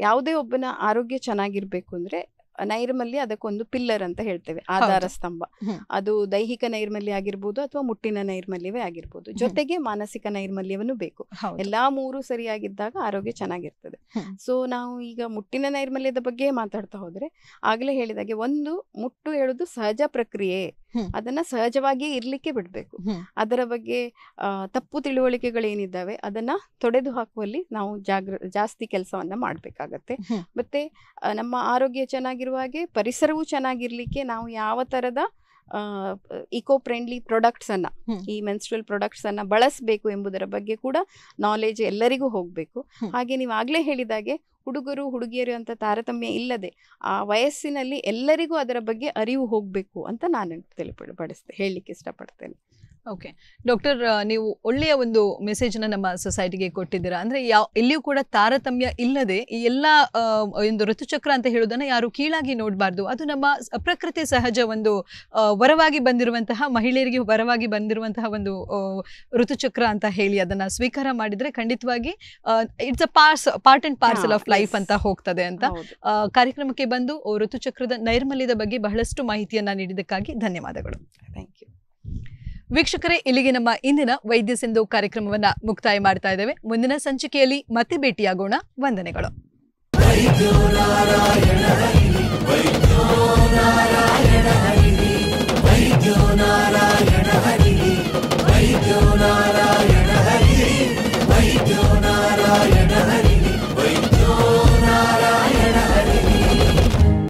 ಯಾವುದೇ ಒಬ್ಬನ ಆರೋಗ್ಯ ಚೆನ್ನಾಗಿರ್ಬೇಕು ಅಂದ್ರೆ ನೈರ್ಮಲ್ಯ ಅದಕ್ಕೊಂದು ಪಿಲ್ಲರ್ ಅಂತ ಹೇಳ್ತೇವೆ, ಆಧಾರ ಸ್ತಂಭ. ಅದು ದೈಹಿಕ ನೈರ್ಮಲ್ಯ ಆಗಿರ್ಬೋದು ಅಥವಾ ಮುಟ್ಟಿನ ನೈರ್ಮಲ್ಯವೇ ಆಗಿರ್ಬೋದು, ಜೊತೆಗೆ ಮಾನಸಿಕ ನೈರ್ಮಲ್ಯವನ್ನು ಬೇಕು. ಎಲ್ಲಾ ಮೂರು ಸರಿಯಾಗಿದ್ದಾಗ ಆರೋಗ್ಯ ಚೆನ್ನಾಗಿರ್ತದೆ. ಸೊ ನಾವು ಈಗ ಮುಟ್ಟಿನ ನೈರ್ಮಲ್ಯದ ಬಗ್ಗೆ ಮಾತಾಡ್ತಾ ಹೋದ್ರೆ ಆಗ್ಲೇ ಹೇಳಿದಾಗೆ ಒಂದು ಮುಟ್ಟು ಹೇಳುದು ಸಹಜ ಪ್ರಕ್ರಿಯೆ, ಅದನ್ನ ಸಹಜವಾಗಿ ಇರ್ಲಿಕ್ಕೆ ಬಿಡ್ಬೇಕು. ಅದರ ಬಗ್ಗೆ ತಪ್ಪು ತಿಳುವಳಿಕೆಗಳೇನಿದ್ದಾವೆ ಅದನ್ನ ತೊಡೆದು ಹಾಕುವಲ್ಲಿ ನಾವು ಜಾಸ್ತಿ ಕೆಲಸವನ್ನ ಮಾಡ್ಬೇಕಾಗತ್ತೆ. ಮತ್ತೆ ನಮ್ಮ ಆರೋಗ್ಯ ಚೆನ್ನಾಗಿರುವ ಹಾಗೆ ಪರಿಸರವೂ ಚೆನ್ನಾಗಿರ್ಲಿಕ್ಕೆ ನಾವು ಯಾವ ತರದ ಇಕೋ ಫ್ರೆಂಡ್ಲಿ ಪ್ರಾಡಕ್ಟ್ಸ್ ಅನ್ನ, ಈ ಮೆನ್ಸ್ಟ್ರುಯಲ್ ಪ್ರಾಡಕ್ಟ್ಸ್ ಅನ್ನ ಬಳಸಬೇಕು ಎಂಬುದರ ಬಗ್ಗೆ ಕೂಡ ನಾಲೆಜ್ ಎಲ್ಲರಿಗೂ ಹೋಗ್ಬೇಕು. ಹಾಗೆ ನೀವು ಆಗ್ಲೇ ಹೇಳಿದಾಗೆ ಹುಡುಗರು ಹುಡುಗಿಯರು ಅಂತ ತಾರತಮ್ಯ ಇಲ್ಲದೆ ಆ ವಯಸ್ಸಿನಲ್ಲಿ ಎಲ್ಲರಿಗೂ ಅದರ ಬಗ್ಗೆ ಅರಿವು ಹೋಗ್ಬೇಕು ಅಂತ ನಾನು ಹೇಳಲಿಕ್ಕೆ ಇಷ್ಟಪಡ್ತೇನೆ. ಓಕೆ ಡಾಕ್ಟರ್, ನೀವು ಒಳ್ಳೆಯ ಒಂದು ಮೆಸೇಜ್ ನ ನಮ್ಮ ಸೊಸೈಟಿಗೆ ಕೊಟ್ಟಿದ್ದೀರಾ. ಅಂದ್ರೆ ಎಲ್ಲಿಯೂ ಕೂಡ ತಾರತಮ್ಯ ಇಲ್ಲದೆ ಈ ಎಲ್ಲ ಒಂದು ಋತುಚಕ್ರ ಅಂತ ಹೇಳೋದನ್ನ ಯಾರು ಕೀಳಾಗಿ ನೋಡಬಾರ್ದು. ಅದು ನಮ್ಮ ಪ್ರಕೃತಿ ಸಹಜ ಒಂದು ವರವಾಗಿ ಬಂದಿರುವಂತಹ ಮಹಿಳೆಯರಿಗೆ ವರವಾಗಿ ಬಂದಿರುವಂತಹ ಒಂದು ಋತುಚಕ್ರ ಅಂತ ಹೇಳಿ ಅದನ್ನ ಸ್ವೀಕಾರ ಮಾಡಿದ್ರೆ ಖಂಡಿತವಾಗಿ it's a part and parcel of life ಅಂತ ಹೋಗ್ತದೆ ಅಂತ. ಕಾರ್ಯಕ್ರಮಕ್ಕೆ ಬಂದು ಋತುಚಕ್ರದ ನೈರ್ಮಲ್ಯದ ಬಗ್ಗೆ ಬಹಳಷ್ಟು ಮಾಹಿತಿಯನ್ನ ನೀಡಿದ್ದಕ್ಕಾಗಿ ಧನ್ಯವಾದಗಳು. Thank you. ವೀಕ್ಷಕರೇ, ಇಲ್ಲಿಗೆ ನಮ್ಮ ಇಂದಿನ ವೈದ್ಯ ಸಿಂಧು ಕಾರ್ಯಕ್ರಮವನ್ನ ಮುಕ್ತಾಯ ಮಾಡ್ತಾ ಇದ್ದೇವೆ. ಮುಂದಿನ ಸಂಚಿಕೆಯಲ್ಲಿ ಮತ್ತೆ ಭೇಟಿಯಾಗೋಣ. ವಂದನೆಗಳು. ವೈದ್ಯೋ ನಾರಾಯಣ ಹರಿ, ವೈದ್ಯೋ ನಾರಾಯಣ ಹರಿ, ವೈದ್ಯೋ ನಾರಾಯಣ ಹರಿ, ವೈದ್ಯೋ ನಾರಾಯಣ